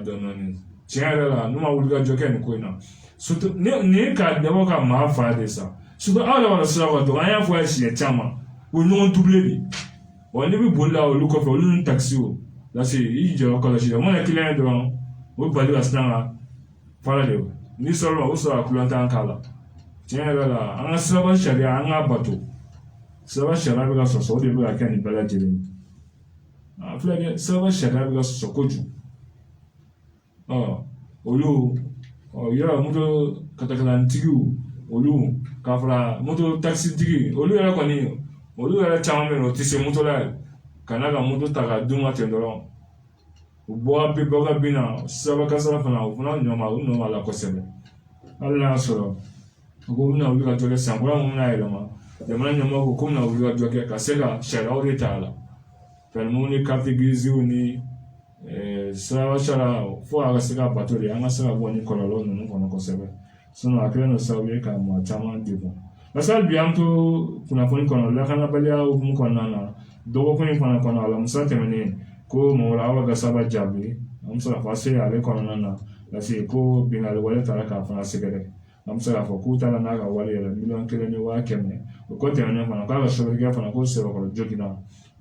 dɔɔnin tiɲɛ yɛrɛ la n'u ma wuli ka jɔ kɛ nin ko in na surtout ni ka dabɔ ka maa fa de sa surtout aw yɛrɛ sira ka dɔgɔ an y'a fɔ a ye siɲɛ caman o ye ɲɔgɔn doublé de wa n'i bɛ boli la olu kɔfɛ olu ni taxi o parce que i jɔ kɔlɔsi la mun ye client ye dɔrɔn o bali ka siran ka fara de o n'i sɔrɔ la o sɔrɔ a kulonkɛ t'an k'a la tiɲɛ yɛrɛ la an ka siraba sariya an k'a bato siraba sariya bɛ ka sɔsɔ o de bɛ ka kɛ nin bɛɛ lajɛlen ye a filɛ dɛ siraba sariya bɛ ka sɔsɔ kojugu olu yɔrɔ moto katakalatigiw olu k'a fara moto taxitigi olu yɛrɛ kɔni olu yɛrɛ caman bɛ yen o tɛ se moto la yɛrɛ ka n'a ka moto ta ka d'u ma ten dɔrɔn u bɔ ka bin na siraba kasara fana o fana nɔ b'a la kosɛbɛ hali n'a y'a sɔrɔ ko bɛna wuli ka jɔ kɛ san kura mun bɛna yɛlɛma jamana ɲɛmɔgɔ ko bɛna wuli ka jɔ kɛ ka se ka sariyaw de ta a la permis ni carte grise ni siraba sara fo a ka se ka bato de an ka se ka bɔ ni kɔlɔlɔ ninnu kɔnɔ kosɛbɛ sinon a kɛlen don sababu ye ka maa caman degun parce que hali bi an to kunnafoni kɔnɔ lakanabaliya hukumu kɔnɔna na dɔgɔkun in fana kɔnɔ alamisa tɛmɛnen ko Mamadu Awa Gasaba Jaabi an bɛ se k'a fɔ a se ale kɔnɔna na parce que ko bingali wale taara k'a fana sɛgɛrɛ an bɛ se k'a fɔ k'u taara n'a ka wale yɛrɛ 1,500,000 o ko tɛmɛnen fana k'a ka sɔbɛlikɛ fana ko sɛbɛkɔrɔ joginna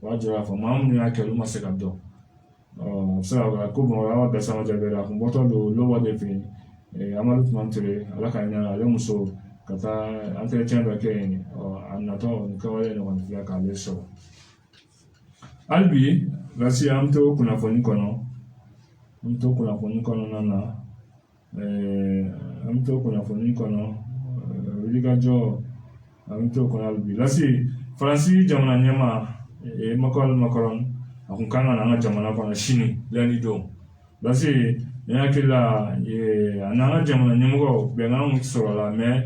o b'a jira k'a fɔ maa minnu y'a kɛ olu ma se ka dɔn a bɛ se k'a fɔ ko Mamadu Awa Gasaba Jaabi a kun bɔtɔ don Lowa de fɛ yen Amadu Tumani Ture ala ka ɲa ale muso ka taa entretien dɔ kɛ yen a natɔ nin kɛwale ɲɔgɔn filɛ k'ale sɔrɔ hali bi lasi an bɛ to kunnafoni kɔnɔ kɔnɔna na an bɛ to kunnafoni kɔnɔ wulikajɔ an bɛ to kɔnɔ hali bi lasi Faransi jamana ɲɛmaa Macron a kun kan ka na an ka jamana kɔnɔ sini lundi don lasi ne hakili la a n'an ka jamana ɲɛmɔgɔw bɛnkan sɔrɔ la mais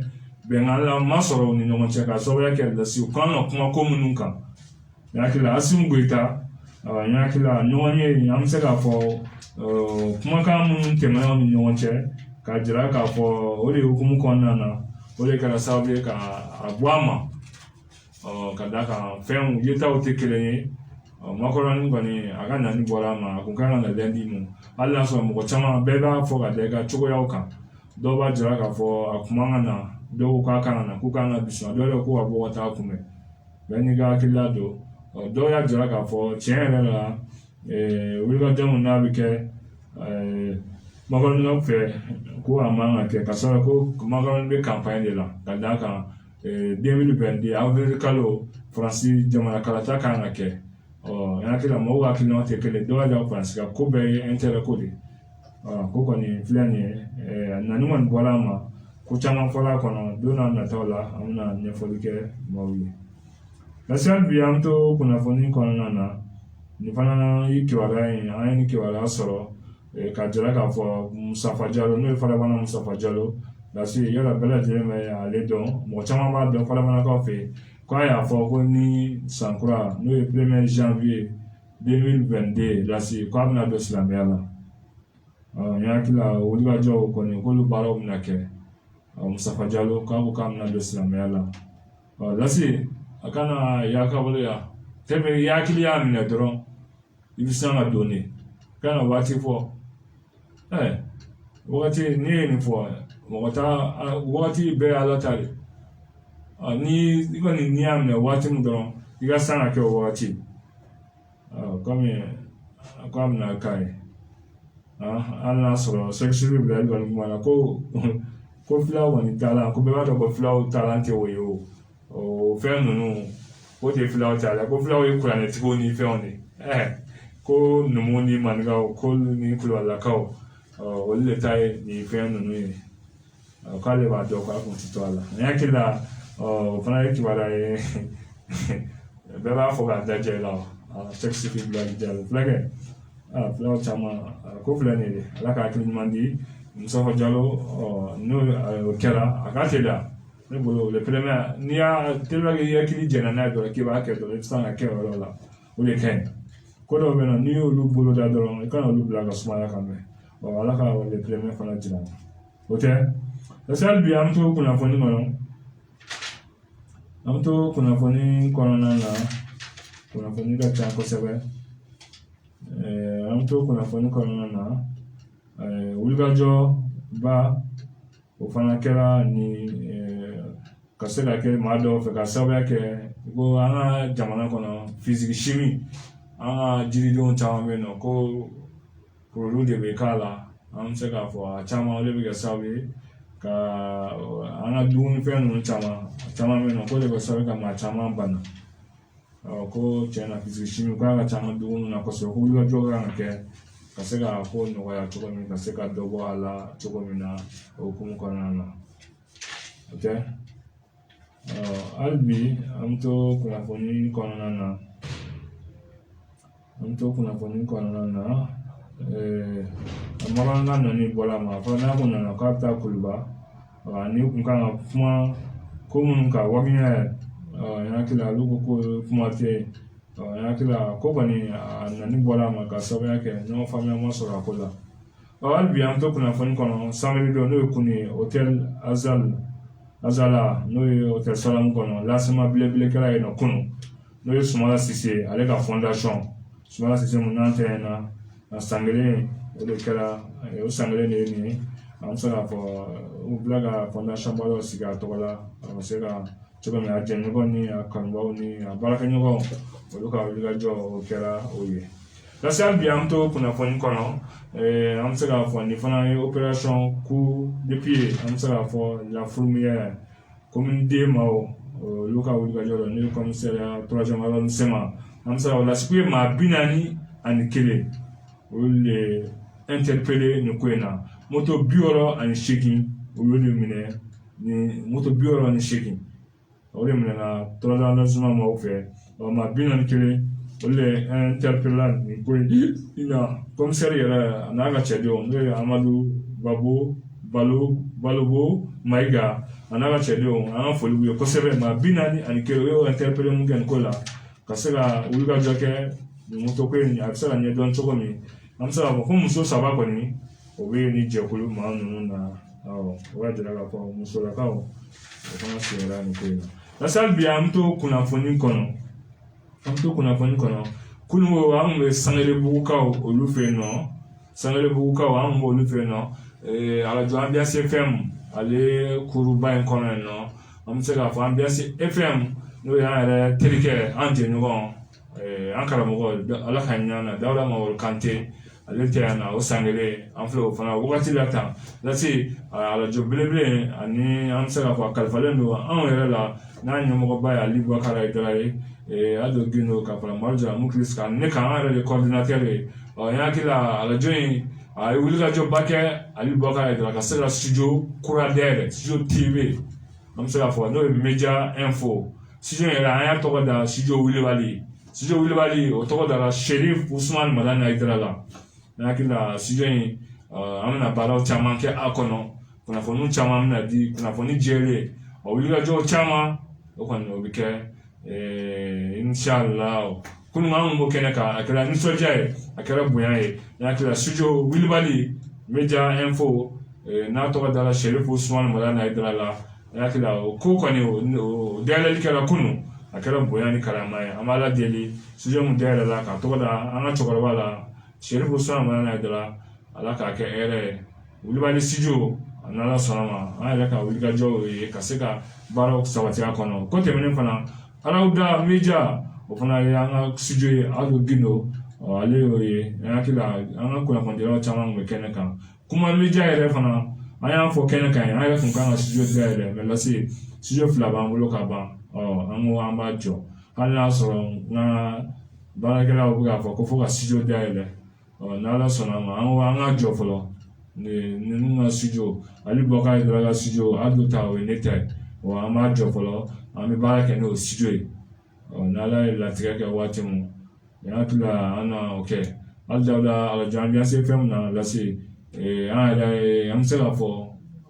bɛnkan la ma sɔrɔ u ni ɲɔgɔn cɛ ka sababuya kɛ lasi u kan ka kuma ko minnu kan ne hakili la Asimu Goyita n hakili la ɲɔgɔn ye an bɛ se k'a fɔ kumakan minnu tɛmɛna ni ɲɔgɔn cɛ k'a jira k'a fɔ o de hukumu kɔnɔna na o de kɛra sababu ye ka bɔ a ma ka da kan fɛnw yetaw tɛ kelen ye Macron kɔni a ka nani bɔra a ma a kun kan ka na lundi mun hali n'a sɔrɔ mɔgɔ caman bɛɛ b'a fɔ ka da i ka cogoyaw kan dɔw b'a jira k'a fɔ a kuma ka na dɔw ko k'a kan ka na k'u kan ka bisimila dɔw yɛrɛ ko ka bɔ ka taa kunbɛn bɛɛ n'i ka hakilila don dɔw y'a jira k'a fɔ tiɲɛ yɛrɛ la wulikajɔ min n'a bɛ kɛ Macron fɛ ko a man ka kɛ ka sɔrɔ ko Macron bɛ campagne de la ka d'a kan 2022 avril kalo Faransi jamana kalata kan ka kɛ n hakili la mɔgɔw hakilinaw tɛ kelen dɔw y'a jira Faransi ka ko bɛɛ ye intérêt ko de ko kɔni filɛ nin ye a nani kɔni bɔra a ma ko caman fɔra a kɔnɔ don n'a nataw la an bɛna ɲɛfɔli kɛ maaw ye lasiya bi an to kunnafoni kɔnɔna na nin fana ye kibaruya in an ye nin kibaruya sɔrɔ ka jira k'a fɔ Musafa Jalo n'o ye Farabana Musafa Jalo lasi yɔrɔ bɛɛ lajɛlen bɛ ale dɔn mɔgɔ caman b'a dɔn Farabanakaw fɛ yen k'a y'a fɔ ko ni san kura n'o ye 1er janvier 2022 lasi k'a bɛna don silamɛya la n hakili la wulikajɔw kɔni k'olu baaraw bɛna kɛ Musafa Jalo k'a ko k'a bɛna don silamɛya la lasi a kana yakabolo ya tɛmɛ i hakili y'a minɛ dɔrɔn i bɛ sin ka don ne kana waati fɔ wagati n'i ye nin fɔ mɔgɔ ta wagati bɛɛ Ala ta de ni i kɔni n'i y'a minɛ waati min dɔrɔn i ka san ka kɛ o wagati komi k'a bɛna k'a ye hali n'a sɔrɔ sɛgɛsɛgɛ bila kɔni kuma na ko filaw kɔni t'a la ko bɛɛ b'a dɔn ko filaw taalan tɛ o ye o fɛn ninnu o tɛ filaw t'a la ko filaw ye kuranɛtigiw ni fɛnw de ko numu ni maninkaw ko ni kulubalilakaw olu de ta ye nin fɛn ninnu ye k'ale b'a dɔn k'a kun tɛ to a la n hakili la o fana ye kibaruya ye bɛɛ b'a fɔ k'a dajɛ i la sɛgɛsɛgɛ bila jaabi filakɛ filaw caman ko filɛ nin ye Ala ka hakili ɲuman di Musafa Jalo n'o kɛra a ka teliya ne bolo le premier n'i y'a teliya k'i hakili jɛnna n'a ye dɔrɔn k'i b'a kɛ dɔrɔn i bɛ se ka kɛ o yɔrɔ la o de ka ɲi ko dɔw bɛ na n'i y'olu bolo da dɔrɔn i kana olu bila ka sumaya kan mɛn ala ka wale tilema fana jira o tɛ hali bi an to kunnafoni kɔnɔ an to kunnafoni kɔnɔna na kunnafoni ka ca kosɛbɛ an to kunnafoni kɔnɔna na wulikajɔ ba o fana kɛra ni ka se ka kɛ maa dɔw fɛ ka sababuya kɛ ko an ka jamana kɔnɔ fisiki simi an ka jiridenw caman bɛ yen nɔ ko olu de bɛ k'a la an bɛ se k'a fɔ a caman olu bɛ kɛ sababu ye ka an ka dumunifɛn ninnu caman bɛ yen nɔ ko de bɛ sababu ka maa caman bana ko tiɲɛ na fisiki simi k'a ka ca an ka dumuni na kosɛbɛ ko wulikajɔ kan ka kɛ ka se ka ko nɔgɔya cogo min ka se ka dɔ bɔ a la cogo min na o hukumu kɔnɔna na o tɛ hali bi an bɛ to kunnafoni kɔnɔna na Amaran nani bɔla ma fɔ n'a kun nana k'a bɛ taa Kuluba ni kun kan ka kuma ko minnu ka wagiɲɛ n hakili la olu ko ko kuma tɛ yen n hakili la ko kɔni a nani bɔla ma ka sababuya kɛ ɲɔgɔn faamuya ma sɔrɔ a ko la hali bi an bɛ to kunnafoni kɔnɔ samedi don n'o ye kun ye hôtel Azala n'o ye hôtel Salamu kɔnɔ lasema belebelekɛla yen nɔ kunu n'o ye Sumala Sise ale ka fondation Sumala Sise mun n'an tɛ yen na a san kelen o de kɛra o san kelen de ye nin ye an bɛ se k'a fɔ u bila ka fondation ba dɔ sigi a tɔgɔ la a bɛ se ka cogo min a jɛɲɔgɔn ni a kanubaw ni a baarakɛɲɔgɔnw olu ka wulikajɔ o kɛra o ye lase hali bi an bɛ to kunnafoni kɔnɔ an bɛ se k'a fɔ nin fana ye opération coup de pied an bɛ se k'a fɔ la fourmilière commune den maaw olu ka wulikajɔ dɔ n'o ye commissariat 3e arrondissement an bɛ se k'a fɔ lasigiw ye maa 41 olu de interpellé nin ko in na moto 68 olu de minɛ ni moto 68 o de minɛna 3e arrondissement maaw fɛ maa 41 olu de interpellé nin ko in na commissaire yɛrɛ a n'a ka cɛdenw n'o ye Amadu Balobo Mayiga a n'a ka cɛdenw an ka foli b'u ye kosɛbɛ maa 41 o ye interpellé mun kɛ nin ko la ka se ka wulikajɔ kɛ nin moto ko in a bɛ se ka ɲɛdɔn cogo min an bɛ se k'a fɔ ko muso 3 kɔni o bɛ ni jɛkulu maa ninnu na o b'a jira k'a fɔ musolakaw o fana sigila nin ko in na lase hali bi an bɛ to kunnafoni kɔnɔ kunun an tun bɛ Sangelebugukaw olu fɛ yen nɔ Sangelebugukaw an tun b'olu fɛ yen nɔ arajo Ambiance FM ale kuruba in kɔnɔ yen nɔ an bɛ se k'a fɔ Ambiance FM n'o ye an yɛrɛ terikɛ an jɛɲɔgɔn an karamɔgɔ ala ka ɲa na Dawuda Maworo Kante ale tɛ yan na o san kelen an filɛ o fana wagati la tan lase arajo belebele ani an bɛ se k'a fɔ a kalifalen don anw yɛrɛ la n'a ɲɛmɔgɔba ye Ali Bubakara Aidara ye Ado Gindo ka fara Marja Muklis kan ne kan an yɛrɛ de coordinateur ye n hakili la arajo in a ye wulikajɔba kɛ Ali Bubakara Aidara ka se ka studio kura dayɛlɛ studio TV an bɛ se k'a fɔ n'o ye Media Info studio yɛrɛ an y'a tɔgɔ da studio Wilibali o tɔgɔ dara Sherif Usman Madani Aidara la n hakili la studio in an bɛna baaraw caman kɛ a kɔnɔ kunnafoniw caman bɛna di kunnafoni jɛlen wulikajɔw caman o kɔni o bɛ kɛ inshallah kunun an b'o kɛnɛ kan a kɛra nisɔndiya ye a kɛra bonya ye n hakili la studio Wilibali Media Info n'a tɔgɔ dara Sherif Usman Madani Aidara la n hakili la o ko kɔni o dayɛlɛli kɛra kunun a kɛra bonya ni karama ye an b'a la deli studio mun dayɛlɛ la k'a tɔgɔ da an ka cɛkɔrɔba la Sherif Usman Madani Aidara ala k'a kɛ hɛrɛ ye Wilibali studio n'ala sɔnna ma an yɛrɛ ka wulikajɔw ye ka se ka baaraw sabati a kɔnɔ ko tɛmɛnen fana Alawuda Media o fana ye an ka studio ye Ado Gindo ale y'o ye n hakili la an ka kunnafonidilaw caman kun bɛ kɛnɛ kan Kuma Media yɛrɛ fana an y'a fɔ kɛnɛ kan ye an yɛrɛ kun kan ka studio dayɛlɛ mais lase studio 2 b'an bolo ka ban an ko an b'a jɔ hali n'a sɔrɔ n ka baarakɛlaw bɛ k'a fɔ ko fo ka studio dayɛlɛ n'ala sɔnna ma an ka jɔ fɔlɔ ninnu ka studio Ali Bubakara Aidara ka studio Ado ta o ye ne ta ye an b'a jɔ fɔlɔ an bɛ baara kɛ n'o studio ye n'ala ye latigɛ kɛ waati min n hakili la an na o kɛ hali Dawuda arajo Ambiance FM na lase an yɛrɛ an bɛ se k'a fɔ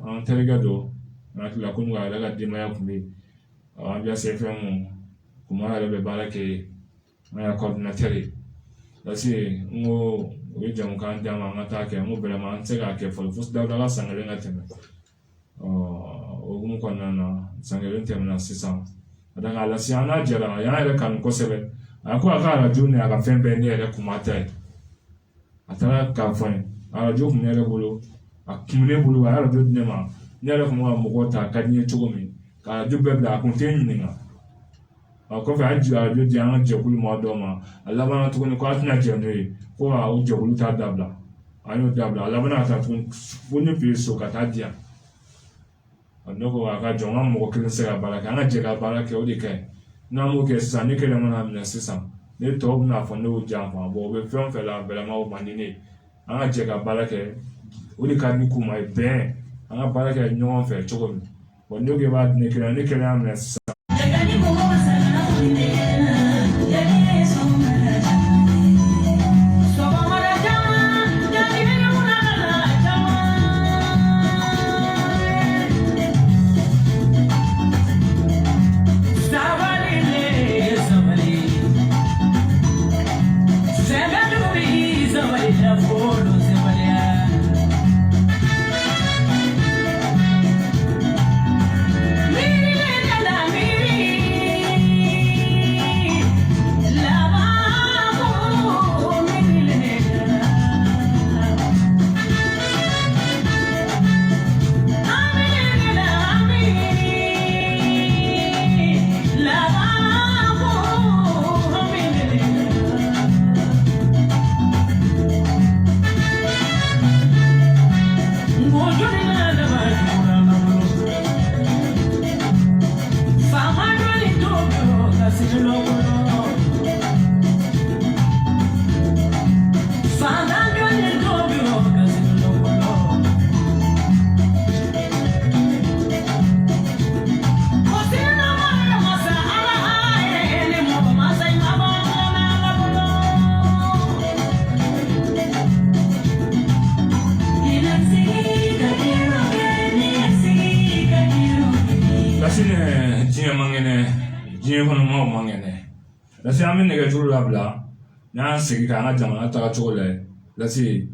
an terikɛ dɔ n hakili la komi a yɛrɛ ka denbaya tun bɛ yen Ambiance FM kuma yɛrɛ bɛ baara kɛ an y'a coordinateur ye lasi ngo jam kan jama ngata ke ngo vraiment tsega ke fo da sangale ngateme ogun kɔnɔna na sangalen tɛmɛna sisan ka da lasi an n'a jɛra a y'an yɛrɛ kanu kosɛbɛ a ko a ka arajo ni a ka fɛn bɛɛ ne yɛrɛ kuma ta ye a taara k'a fɔ n ye arajo kun ne yɛrɛ bolo a kun ne bolo a ye arajo di ne ma ne yɛrɛ kun ka mɔgɔw ta ka di n ye cogo min ka arajo bɛɛ bila a kun tɛ n ɲininka a kɔfɛ a ye arajo di an ka jɛkulu ma dɔw ma a labanna tuguni ko a tɛna jɛ n'o ye ko o jɛkulu t'a dabila a y'o dabila a labanna ka taa tuguni fo ne fɛ so ka taa di yan ne ko a ka jɔ n ka mɔgɔ kelen se ka baara kɛ an ka jɛ ka baara kɛ o de ka ɲi n'an m'o kɛ sisan ne kelen mana minɛ sisan ne tɔw bɛna fɔ ne y'o janfa o bɛ fɛn o fɛn la bɛlɛma o man di ne ye an ka jɛ ka baara kɛ o de ka di k'u ma ye bɛn an ka baara kɛ ɲɔgɔn fɛ cogo min n'o kɛ b'a di ne kelen y'a minɛ sisan. Lasi an bɛ nɛgɛjuru labila n'an sigi k'an ka jamana taga cogo lajɛ lasi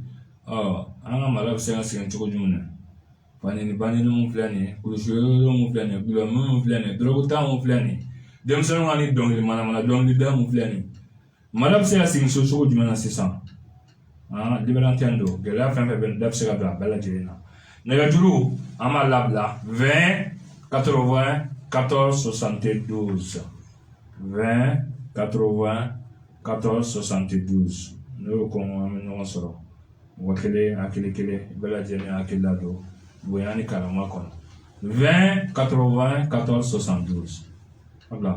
an ka mara bɛ se ka segin cogo jumɛn na fanini banini mun filɛ nin ye kulusuyɔrɔ mun filɛ nin ye gulɔmin mun filɛ nin ye dɔrɔguta mun filɛ nin ye denmisɛnninw ka ni dɔnkili manamana dɔnkilida mun filɛ nin ye mara bɛ se ka segin so cogo jumɛn na sisan liberantɛn don gɛlɛya fɛn fɛn bɛ yen da bɛ se ka don a bɛɛ lajɛlen na nɛgɛjuru an b'a labila 20 80 14 72 20 80 14 72 n'o ye kɔngɔ an bɛ ɲɔgɔn sɔrɔ mɔgɔ kelen hakili kelen bɛɛ lajɛlen hakili la don bonya ni karama kɔnɔ 20 80 14 72 habla.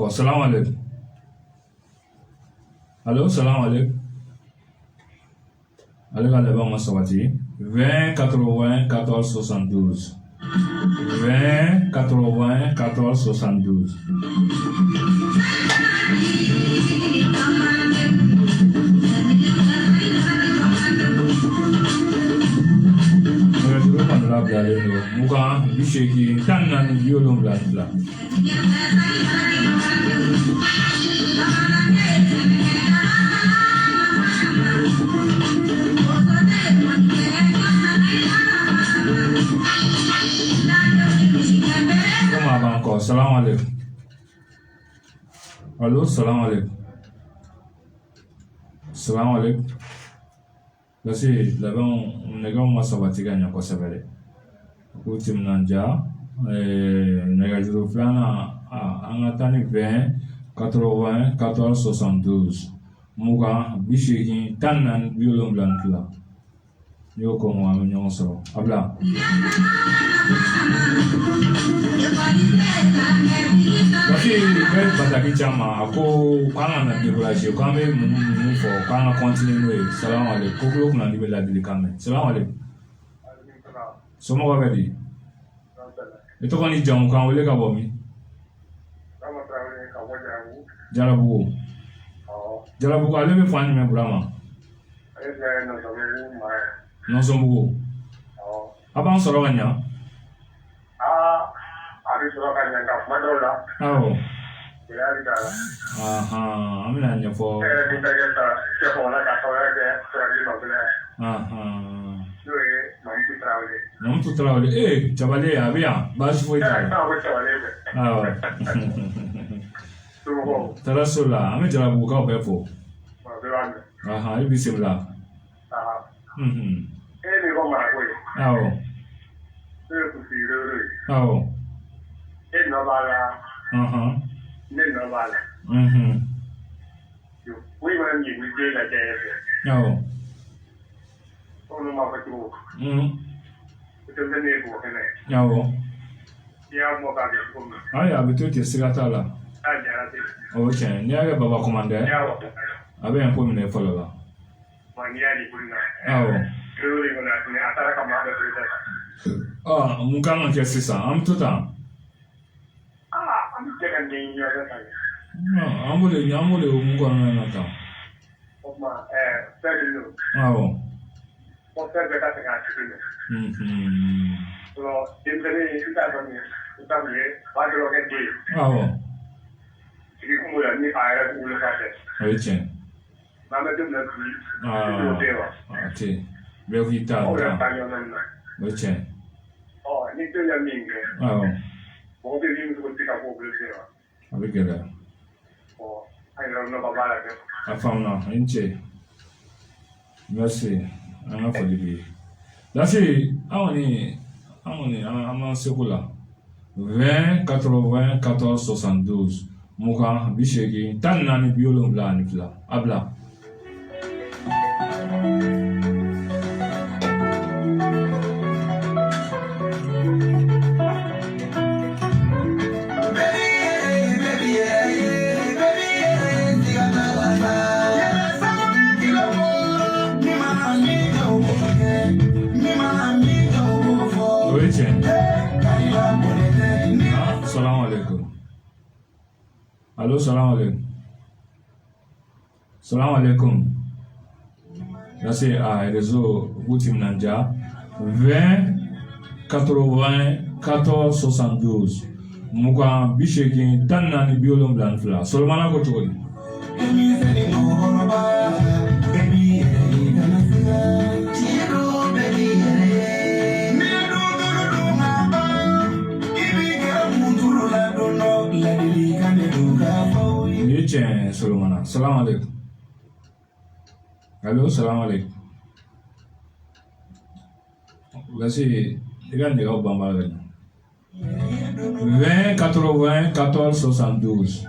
Salam alaikum. Allô, salam alaikum. Allez, allez, on va sortir. 20 80 14 72. 20 80 14 72. Muka bisheki tanna ni yolo bla bla. Comment va encore? Salam alaikum. Allô, salam alaikum. Salam alaikum. Là c'est là-bas on est comme moi ça va tirer un peu ça va aller. Kuti mnanja nagajuru flana angatani 20 80 14 72 muga bishiki tanan biolong blankla yoko mo amenyo so abla basi bɛɛ bataki caman a ko k'an ka na découragé k'an bɛ mun fɔ k'an ka continuer n'o ye salamu aleykum kokolo kunna ni bɛ ladilikan mɛn salamu aleykum somɔgɔ bɛ di i tɔgɔ ni jamu k'an wele ka bɔ min Jarabugu Jarabugu ale bɛ fan jumɛn Burama Nɔnsɔnbugu a b'an sɔrɔ ka ɲa a bɛ sɔrɔ ka ɲa nka kuma dɔw la awɔ gɛlɛya bɛ k'a la an bɛna ɲɛfɔ ni bɛɛ kɛ cɛ kɔnɔna ka sababuya kɛ sɔrɔli ma fɛnɛ n'o ye Mamutu Tarawele Mamutu Tarawele Cabale a bɛ yan baasi foyi t'a la ko Cabale fɛ awɔ taara so la an bɛ Jarabugukaw bɛɛ fo i bisimila min ko marako ye awɔ n'o ye kusigiyɔrɔ ye awɔ e nɔ b'a la ne nɔ b'a la foyi mana ɲɛ ni den lajɛ e fɛ awɔ komi m'a fɔ cogo denmisɛnnin ye bɔ kɛnɛ awɔ n'i y'a mɔ k'a kɛ cogo min ayi a bɛ to ten siga t'a la a diyara ten o ye tiɲɛ n'i y'a kɛ baba komandɛ n'i y'a wɔ a bɛ yan ko minɛ fɔlɔ la n'i y'a di bolo la awɔ yɔrɔ in kɔnɔ a taara ka maa dɔ to yen mun kan ka kɛ sisan an bɛ to tan an bɛ se ka ɲɛɲini yɔrɔ ka ɲɛ an b'o de mun kɔnɔna na tan o tuma fɛn min don awɔ fɔ fɛn bɛɛ ka se k'a tigi minɛ denmisɛnnin i t'a dɔn i t'a min ye ba dɔrɔn kɛ den ye awɔ sigi kun b'o la ni a yɛrɛ b'u wolo k'a kɛ o ye tiɲɛ n'an bɛ don min na bi i t'o den wa a tɛ bɛɛ k'i ta aw yɛrɛ taa ɲɔgɔn na o ye tiɲɛ ni den ye min kɛ awɔ mɔgɔ bɛ min bɛ se ka bɔ o bolo se wa a bɛ gɛlɛya an yɛrɛ nɔ ka baara kɛ a faamuna i ni ce merci an ka foli b'i ye lase an kɔni an b'an seko la 20 80 14 72 mugan 80 14 72 a bila Salam alaikum. Allô, salam alaikum. Salam alaikum. Là c'est à réseau Boutim Nanja 20 80 14 72. Muka bisheki tanani biolom blan fla. Solomana ko chodi. Solomana salam alaikum. Allô, salam alaikum. Voici, regardez au Bambara. 20 80 14 72.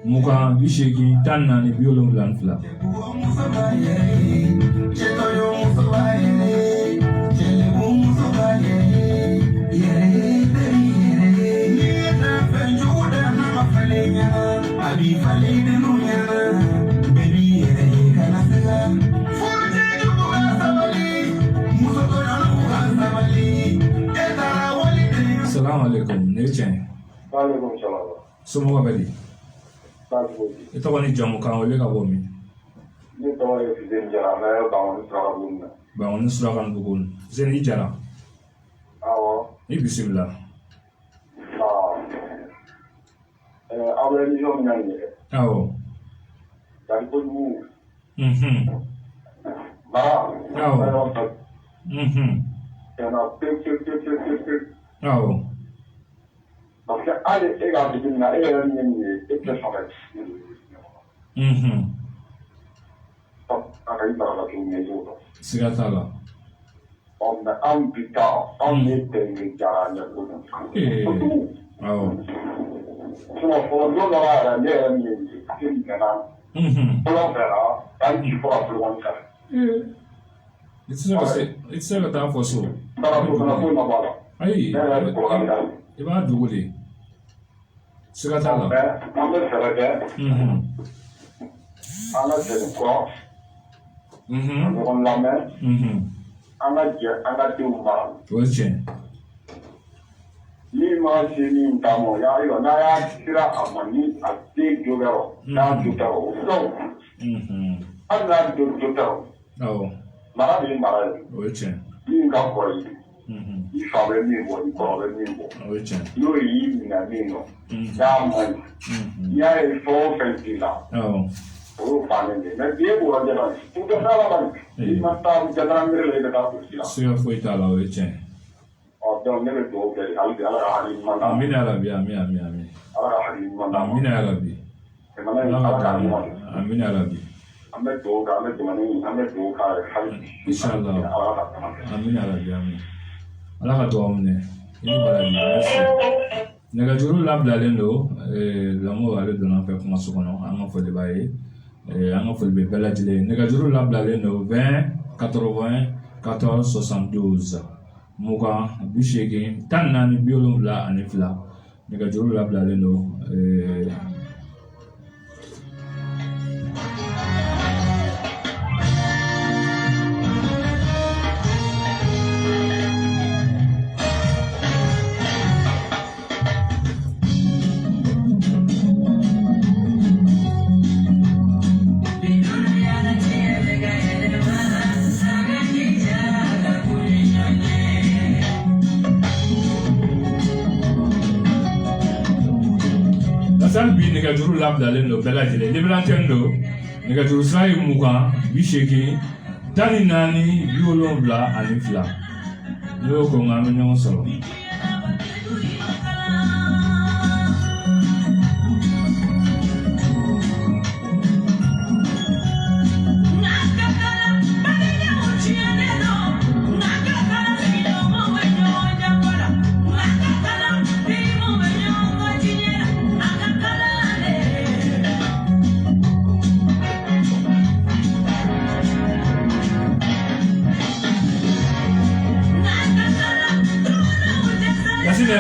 Muka bisheki tanani biolom blan fla. Salam alaikum, ne tiɲɛ. Waalaikum salam. Somɔgɔ bɛ di? Baasi foyi tɛ. I tɔgɔ ni jamu k'an wele ka bɔ min? Ne tɔgɔ ye Fuseni Jara, an bɛ Bangoni Surakabugu na. Bangoni Surakabugu. Fuseni Jara. Awɔ. I bisimila. Aw bɛ émission min na nin ye. Awɔ. Jali kojugu. Awɔ. Tiɲɛna pewu. Awɔ. Parce que hali e k'a jateminɛ e yɛrɛ min ye nin ye e tɛ sɔn ka a ka i bara la cogo min na siga t'a la. Mɛ anw bi taa anw ye Bɛnɛ Jara ɲɛkojugu. Awɔ. Sinon fɔlɔ don dɔ la yɛrɛ ne yɛrɛ min ye nin ye a tɛ minɛna fɔlɔ fɛ la k'an ci fɔ ka bolokɔni kari. I tɛ se ka taa fɔ so. N taara so fana foyi ma bɔ a la. Ayi, Ne yɛrɛ bɛ bolokɔni kari. I b'a dogo de. siga t'a la. An bɛ fɛɛrɛ kɛ. An ka segin kɔ. Ka ɲɔgɔn lamɛn. An ka jɛ an ka denw mara. O ye tiɲɛ. Ni ma se min ta ma, n'a y'a sira a ma ni a den jo kɛrɔ, n'a jo kɛrɔ, o fɛnw. Hali n'a jo kɛrɔ. Awɔ. Mara de ye mara ye. O ye tiɲɛ. Min ka kɔrɔ ye. I fa bɛ min bɔ, i kɔrɔ bɛ min bɔ. O ye tiɲɛ. N'o y'i minɛ min nɔ, n'a ma ɲi. I y'a ye fɛn o fɛn t'i la. Awɔ. O y'o bannen de ye. Mais bi e b'o lajɛ la, i tɛ taa la bani. I ma taa jandarmerie la, i bɛ taa polisi la. Siga foyi t'a la, o ye tiɲɛ. Donc ne bɛ dugawu kɛ hali bi Ala ka hakili ɲuman d'an ma. Amina yarabi, amin. Ala ka hakili ɲuman d'an ma. Amina yarabi. Jamana in Ala k'a ɲuman kɛ. Amina yarabi. An bɛ dugawu kɛ, an bɛ jamana in, an bɛ dugawu k'a ye hali bi. Inshallah. Ala ka kaman kɛ. Amina yarabi, amin. Ala ka dugawu minɛ. I ni baraji, merci. Nɛgɛjuru labilalen don, lamɔ ale donna an fɛ kumaso kɔnɔ, an ka foli b'a ye. An ka foli bɛ bɛɛ lajɛlen ye. Nɛgɛjuru labilalen don 20 80 14 72. Mugan 80 14 72. Nɛgɛjuru labilalen don. San bi nɛgɛjuru labilalen don bɛɛ lajɛlen libérateur don nɛgɛjuru sira ye 20 80 14 72. N'i y'o ko nka an bɛ ɲɔgɔn sɔrɔ.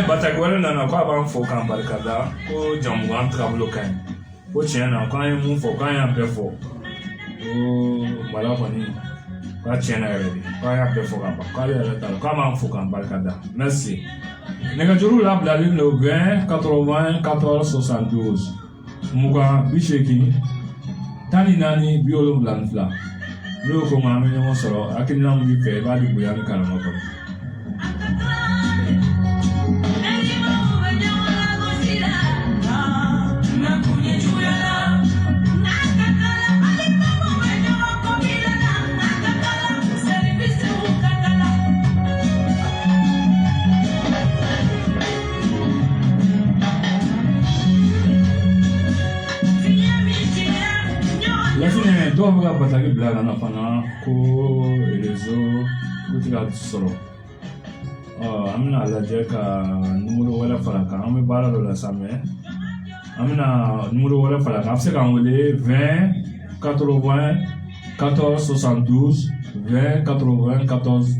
Bataki wɛrɛ nana ko a b'an fɔ k'an barika da ko jamugan taabolo ka ɲi ko tiɲɛ na k'an ye mun fɔ k'an y'a bɛɛ fɔ ko bala kɔni k'a tiɲɛna yɛrɛ de k'an y'a bɛɛ fɔ ka ban k'ale yɛrɛ t'a la k'an b'an fɔ k'an barika da merci. Nɛgɛjuru labilalen don 20 80 14 72 mugan 80 14 72. N'o y'o ko nka an bɛ ɲɔgɔn sɔrɔ hakilina min b'i fɛ i b'a di bonya ni karama kɔrɔ. Dɔw bɛ ka bataki bila ka na fana ko réseau ko tɛ ka sɔrɔ. An bɛna lajɛ ka numéro wɛrɛ fara kan an bɛ baara dɔ la sa mais an bɛna numéro wɛrɛ fara kan a bɛ se k'an wele 20 80 14 72 20 80 14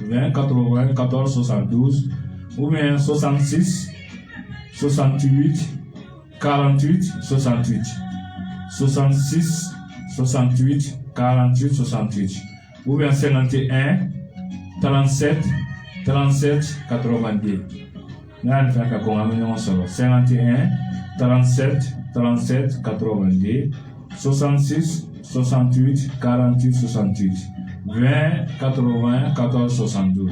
20 80 14 72 ou bien 66 68 48 68 66 68 48 68 ou bien 51 37 37 82. N'a ni fɛn fɛn ko an bɛ ɲɔgɔn sɔrɔ 51 37 37 82 66 68 48 68 20 80 14 72.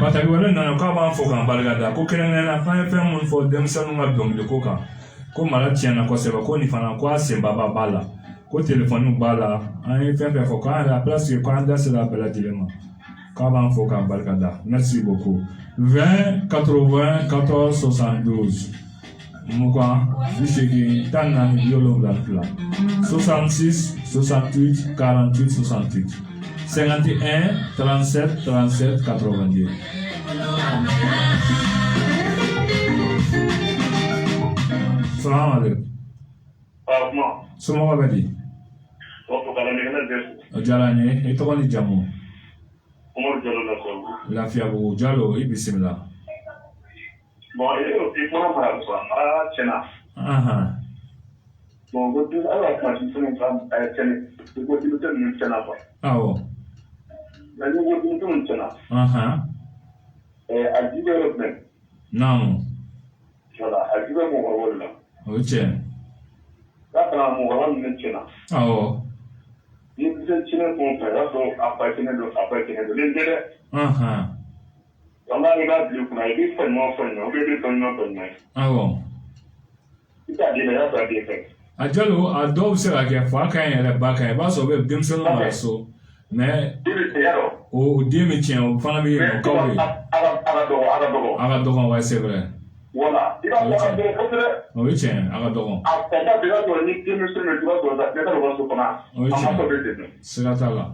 Bataki wɛrɛ nana k'a b'an fɔ k'an barika da ko kɛrɛnkɛrɛnnenya k'an ye fɛn minnu fɔ denmisɛnninw ka dɔnkili ko kan ko mara tiɲɛna kosɛbɛ ko nin fana ko a senbaba b'a la ko telefɔniw b'a la an ye fɛn fɛn fɔ k'an yɛrɛ a place k'an da sera a bɛɛ lajɛlen ma k'a b'an fɔ k'an barika da merci beaucoup 20 80 14 72 mugan bi seegin tan naani bi wolonwula ni fila 66 68 48 68 51 37 37 82. Salam alaikum. Somɔgɔw bɛ di? O diyara n ye. I tɔgɔ ni jamu? Lafiyabugu Jalo, i bisimila. Awɔ. Naamu. O ye tiɲɛ. Awɔ. A Jalo a dɔw bɛ se ka kɛ fa ka ɲi yɛrɛ ba ka ɲi i b'a sɔrɔ u bɛ denmisɛnninw mara so mais o den bɛ tiɲɛ o fana bɛ yen o kaw ye a ka dɔgɔn wa c'est vrai o ye tiɲɛ a ka dɔgɔn o ye tiɲɛ siga t'a la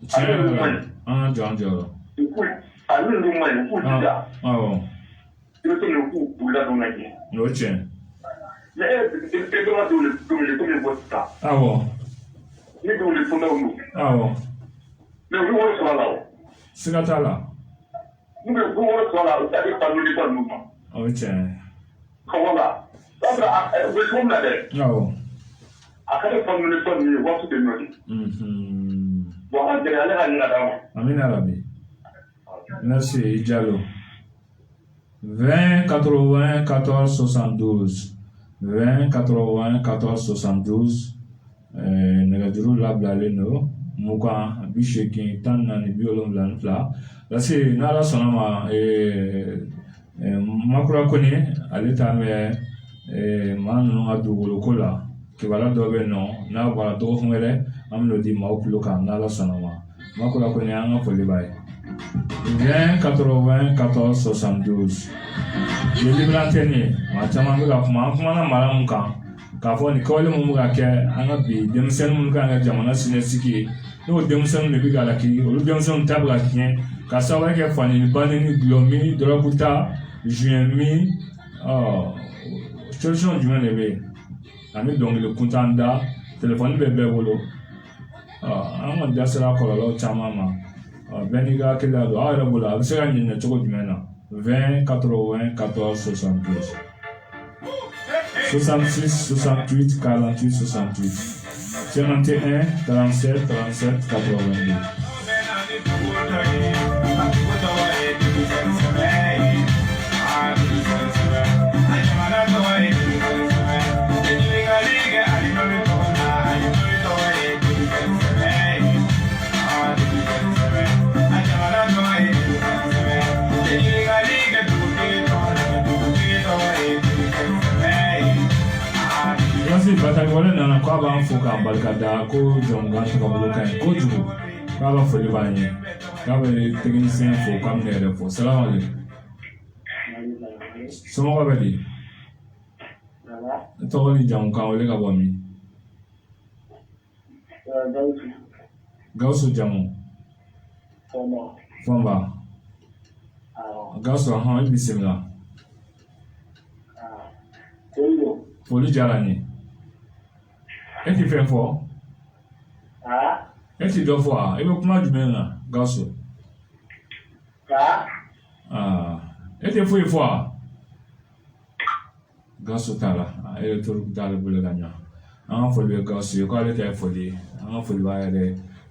tiɲɛ an ka jɔ an jɔyɔrɔ awɔ. No tiɲɛ. Awɔ. Awɔ. Siga t'a la. O ye tiɲɛ. Awɔ. Amina rabi. Merci Jalo. 20 80 14 72 20 80 14 72 nɛgɛjuru labilalen don mugan bi seegin tan naani bi wolonwula ni fila lase n'ala sɔnna ma makura kɔni ale t'a mɛn maa ninnu ka dugukolo la kibaruya dɔ bɛ yen nɔ n'a bɔra dɔgɔkun wɛrɛ an bɛn'o di maaw tulo kan n'ala sɔnna ma makura kɔni an ka foli b'a ye 20 80 14 72 ye libérantenne ye maa caman bɛ ka kuma an kumana mara mun kan k'a fɔ nin kawale mun bɛ ka kɛ an ka bi denmisɛnnin minnu kan ka jamana siniɲɛsigi ye n'o denmisɛnninw de bɛ ka lakiri olu denmisɛnninw ta bɛ ka tiɲɛ ka sababu kɛ fanini banni gulɔmi dɔrɔgu ta juɲɛmi solution jumɛn de bɛ yen ani dɔnkili kuntan da telefɔni bɛ bɛɛ bolo an kɔni da sera kɔlɔlɔ caman ma bɛɛ n'i ka hakili la don aw yɛrɛ bolo a bɛ se ka ɲinɛ cogo jumɛn na 20 80 14 72 66 68 48 68 51 37 37 82. Batali wale nana ko a b'an fo k'an barika da ko jɔnkan tagabolo ka ɲi kojugu k'a ka foli b'an ye k'a bɛ technicien fo k'a bɛ ne yɛrɛ fo salamu aleykum somɔgɔw bɛ di tɔgɔ ni jamu kan wele ka bɔ min Gawusu jamu Fɔnba Gawusu i bisimila foli diyara n ye e ti fɛn fɔ e ti dɔ fɔ a e bɛ kuma jumɛn na Gawusu e ti foyi fɔ a Gawusu t'a la e ye toro t'ale bolo ka ɲa an ka foli bɛ Gawusu ye ko ale tɛ foli ye an ka foli b'a yɛrɛ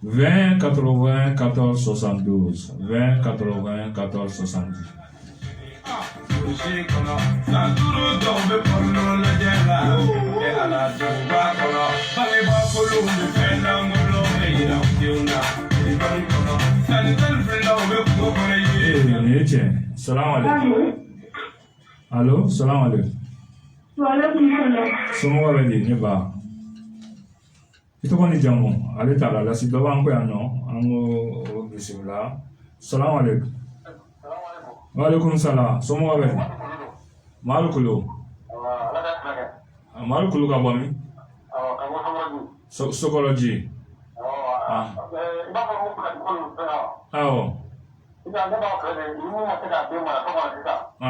20 80 14 72 20 80 14 70. Salam alaikum. Allo, salam alaikum. Wa alaikum salam. Somɔgɔw bɛ di ne ba. I tɔgɔ ni jamu ale t'a la lasi dɔ b'an ko yan nɔ an ko bisimila. Salam alaikum. Walaikum salam. Somo abe. Malukulo. Malukulo ka bomi. Sokoloji. Awo.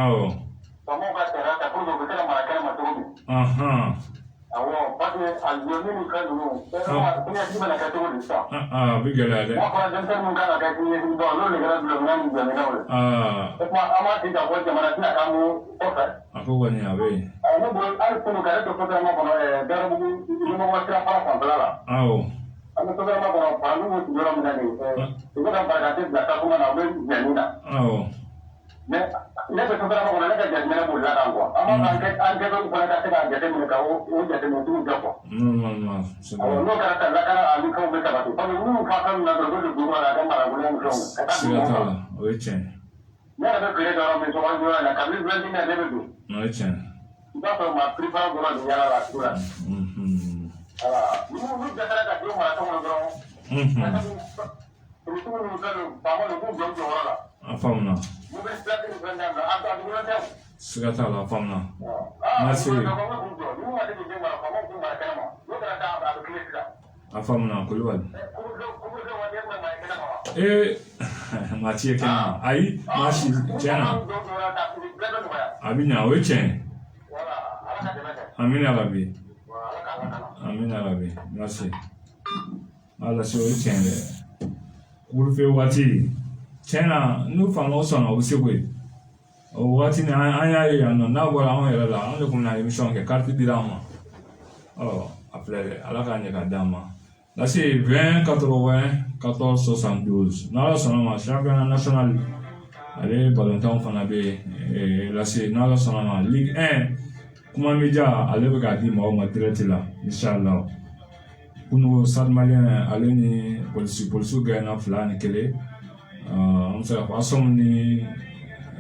Awo. Aha. Bigala de. Ako wani abe. Awo. Awo. Ne bɛ sɔrɔ kɔnɔ ne ka jateminɛ b'o la kan quoi an b'a fɔ an kɛ fana ka se ka jateminɛ ka o jateminɛ tugu kɛ quoi n'o kɛra ka lakana ani fɛnw bɛ sabati parce que minnu ka fɛn na dɔrɔn olu dugu la ka marabolo ni fɛnw ka taa dugu kɔnɔ o ye tiɲɛ ne yɛrɛ bɛ tile dɔrɔn min sɔgɔ joona la kabini 20 ne bɛ don o ye tiɲɛ i b'a sɔrɔ maa pripara dɔrɔn de yala la sugu la voilà n'u dɛsɛra ka denw mara tɔgɔ dɔrɔn politigiw ninnu fɛn ninnu faama ninnu k'u jɔ u jɔyɔrɔ la a faamuna siga t'a la a faamuna merci a faamuna Kulibali maa ti ye kɛnɛ ayi maa si tiɲɛ na a bɛ ɲa o ye tiɲɛ amina rabi amina rabi merci ala se o ye tiɲɛ dɛ wulufe waati tiɲɛna n'u fanga sɔnna o bɛ se koyi o waati ni an y'a ye yan nɔ n'a bɔra anw yɛrɛ la anw de tun bɛ na émission kɛ carte dira an ma a filɛ dɛ ala k'a ɲɛ ka d'an ma lase 20 80 14 72 n'ala sɔnna ma championnat national ale balontanw fana bɛ yen lase n'ala sɔnna ma ligue 1 kuma media ale bɛ k'a di maaw ma direct la inshallah kunu Stade Malien ale ni polisiw gagné 2-1 an bɛ se k'a fɔ Asom ni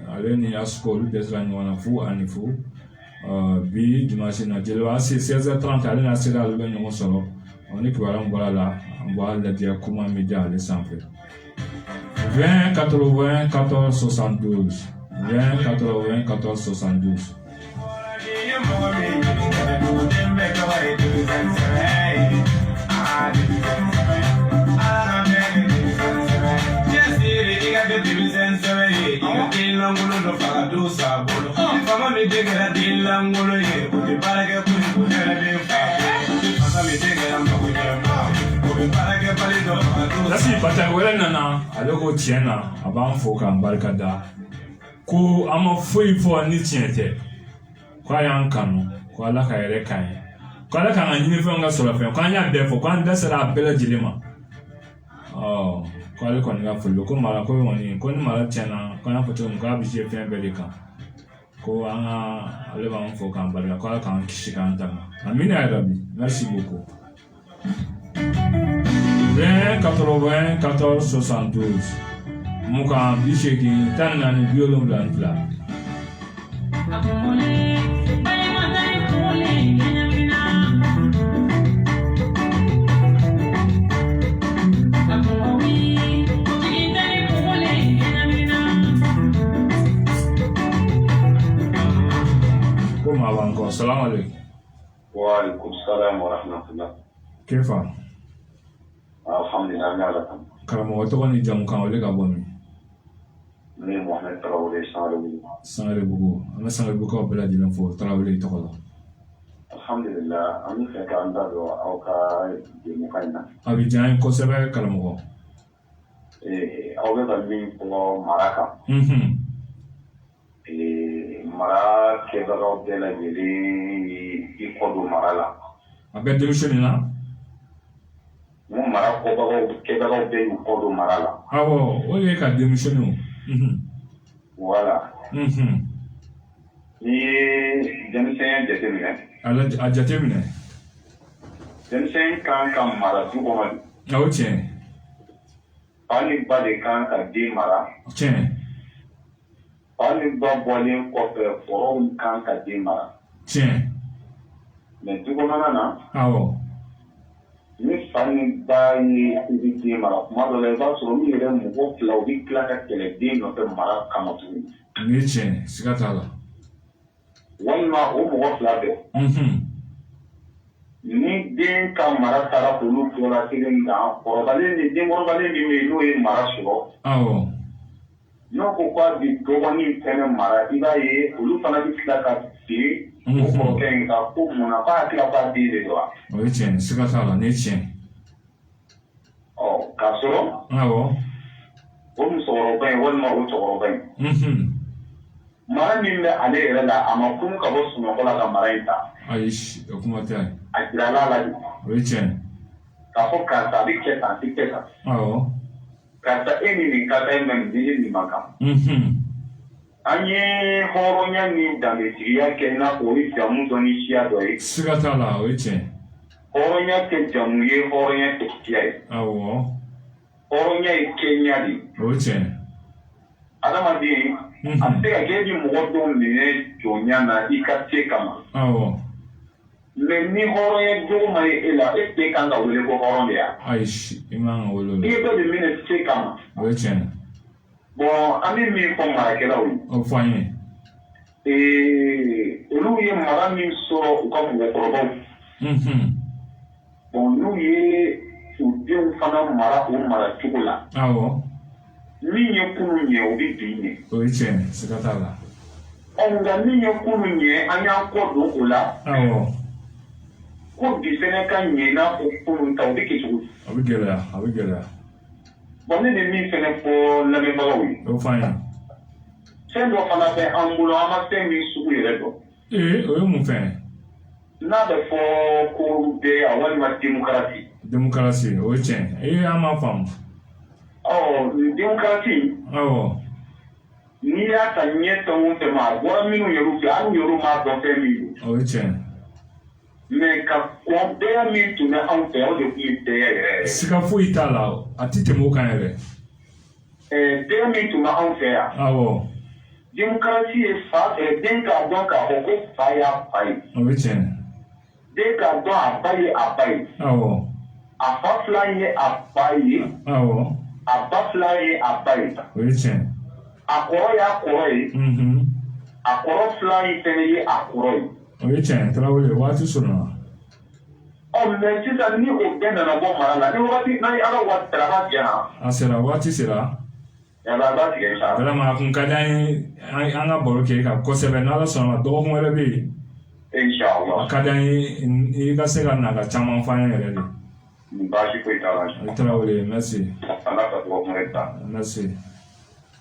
ale ni Asco olu dɛsɛra ɲɔgɔn na fu ani fu bi dimanche na Jeliba 16h30 ale na sera ale bɛ ɲɔgɔn sɔrɔ ni kibaruya min bɔra la an b'a lajɛ kuma media ale sanfɛ 20 80 14 72 20 80 14 72 Lasi bata wɛrɛ nana ale ko tiɲɛ na a b'an fo k'an barika da ko an ma foyi fɔ ni tiɲɛ tɛ ko a y'an kanu ko ala ka yɛrɛ kan ye ko ala k'an ka ɲinifɛnw ka sɔrɔ fɛn ko an y'a bɛɛ fɔ ko an da sera a bɛɛ lajɛlen ma ko ale kɔni ka foli ko mara ko kɔni ko ni mara tiɲɛna ko an y'a fɔ cogo min k'a bɛ se fɛn bɛɛ de kan ko an ka ale b'an fo k'an barika ko ala k'an kisi k'an tanga amina yarabi merci beaucoup 20 80 14 72 mukan 80 14 72 السلام عليكم. وعليكم السلام ورحمة الله. كيف؟ الحمد لله عليكم. كلام وتواني جام كان ولا كابوني. من محمد تراولي سالم. سالم بوجو. أنا سالم بوجو بلادي لنفو تراولي تقول. الحمد لله. أنا في كندا أو كمكاننا. أبي جاي كوسبة كلامه. أو بتعلم كلام مراكا. mara kɛbagaw bɛɛ lajɛlen i kɔ don mara la. A bɛɛ denmisɛnnin na. Mun mara kɛbagaw bɛɛ y'u kɔ don mara la. Awɔ o ye ka denmisɛnninw. Voilà. N'i ye denmisɛnya jateminɛ. A jateminɛ. Denmisɛn kan ka mara du kɔnɔ de. O tiɲɛ. Fa ni ba de kan ka den mara. Tiɲɛ. Hali ba bɔlen kɔfɛ fɔlɔw kan ka den mara. Tiɲɛ. Mais du kɔnɔna na. Awɔ. Ni fa ni ba ye i bɛ den mara kuma dɔ la i b'a sɔrɔ min yɛrɛ mɔgɔ fila u bɛ tila ka kɛlɛ den nɔfɛ mara kama tuguni. ni tiɲɛ siga t'a la walima o mɔgɔ fila bɛɛ ni den ka mara taara olu tora kelen kan kɔrɔbalen ni denkɔrɔbalen min bɛ yen n'o ye mara sɔrɔ awɔ n'o ko k'a bi dɔgɔnin fɛnɛ mara i b'a ye olu fana bɛ tila ka bin o kɔrɔkɛ in kan ko munna k'a hakili k'a den de don wa o ye tiɲɛ siga t'a la ni tiɲɛ k'a sɔrɔ awɔ o musokɔrɔba in walima o cɛkɔrɔba in mara min bɛ ale yɛrɛ la a ma kun ka bɔ sunɔgɔ la ka mara in ta ayi o kuma tɛ a jirala la de o ye tiɲɛ k'a fɔ karisa a bɛ kɛ tan a tɛ kɛ tan awɔ karisa e ni nin ka kan mɛ nin den nin man kan an ye hɔrɔnya ni danbetigiya kɛ i n'a fɔ o ye jamu dɔ ni siya dɔ ye siga t'a la o ye tiɲɛ hɔrɔnya tɛ jamu ye hɔrɔnya tɛ siya ye awɔ hɔrɔnya ye kɛɲa de o ye tiɲɛ adamaden a tɛ se ka kɛ e bɛ mɔgɔ dɔw minɛ jɔnya na i ka se kama awɔ mɛ ni hɔrɔnya jogo ma ye e la e tɛ kan ka wele ko hɔrɔn de ya ayi i man ka wele o la i ye dɔ de minɛ se kama o ye tiɲɛ bɔn an bɛ min fɔ marakɛlaw ye o fɔ an ye olu ye mara min sɔrɔ u ka mɔgɔkɔrɔbaw bɔn n'u ye u denw fana mara o mara cogo la awɔ min ye kunun ɲɛ o bɛ bi ɲɛ o ye tiɲɛ siga t'a la nka min ye kunun ɲɛ an y'an kɔ don o la awɔ ko bi fɛnɛ ka ɲɛ n'a fɔ kunun ta o bɛ kɛ cogo di a bɛ gɛlɛya bɔn ne bɛ min fɛnɛ fɔ lamɛnbagaw ye o fɔ an ye fɛn dɔ fana bɛ an bolo an ma fɛn min sugu yɛrɛ dɔn o ye mun fɛn n'a bɛ fɔ ko bɛɛ walima démocratie o ye tiɲɛ an m'a faamu nin démocratie awɔ n'i y'a ta ɲɛ fɛn o fɛn ma a bɔra minnu yɛrɛ fɛ hali yɛrɛ m'a dɔn fɛn min don o ye tiɲɛ mɛ ka kɔn bɛɛ min tun bɛ anw fɛ o de tun ye bɛɛ yɛrɛ siga foyi t'a la a tɛ tɛmɛ o kan yɛrɛ bɛɛ min tun bɛ anw fɛ yan awɔ démocratie ye fa den k'a dɔn k'a fɔ ko fa y'a fa ye o ye tiɲɛ den k'a dɔn a ba ye a ba ye awɔ a fa filan ye a ba ye awɔ a ba filan ye a ba ye o ye tiɲɛ a kɔrɔ y'a kɔrɔ ye a kɔrɔ filan ye fɛnɛ ye a kɔrɔ ye o ye tiɲɛ tarawele waati sɔrɔla mɛ sisan ni o bɛɛ nana bɔ mara la ni waati n'a ye ala waati sera a b'a tigɛ na a sera waati sera a b'a tigɛ sa vraiment a kun ka di an ye an ka baro kɛ kan kosɛbɛ n'ala sɔnna dɔgɔkun wɛrɛ bɛ yen inshallah a ka di an ye i ka se ka na ka caman fɔ an ye yɛrɛ de baasi foyi t'a la tarawele merci ala ka dɔgɔkun wɛrɛ ta merci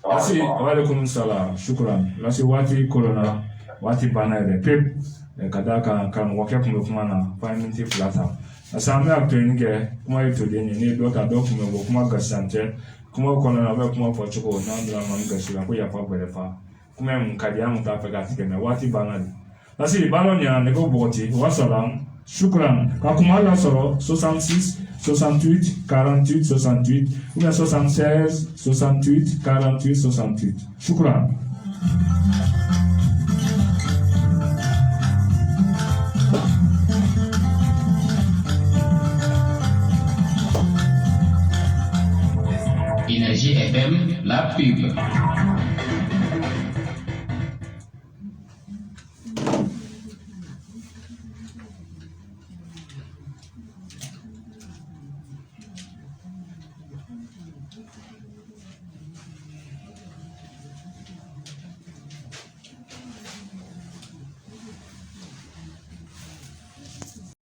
merci waaleykum salaam shukran lasi waati kolonna waati banna yɛrɛ pewu ka d'a kan karamɔgɔkɛ tun bɛ kuma na fo an ye miniti 2 ta parce que an bɛ a toɲini kɛ kuma ye toden ye n'i ye dɔ ta dɔ kun bɛ bɔ kuma gasisan tɛ kuma kɔnɔna na a bɛ kuma fɔ cogo n'an donna maa min gasi la ko yafa bɛrɛfa kuma ye mun ka di an kun t'a fɛ k'a tigɛ mɛ waati banna de lasi baara ɲɛna nɛgɛw bɔgɔti wasalaam shukran ka kuma lasɔrɔ 66 68 48 68 ou bien 76 68 48 68 shukran. Énergie FM, la pub.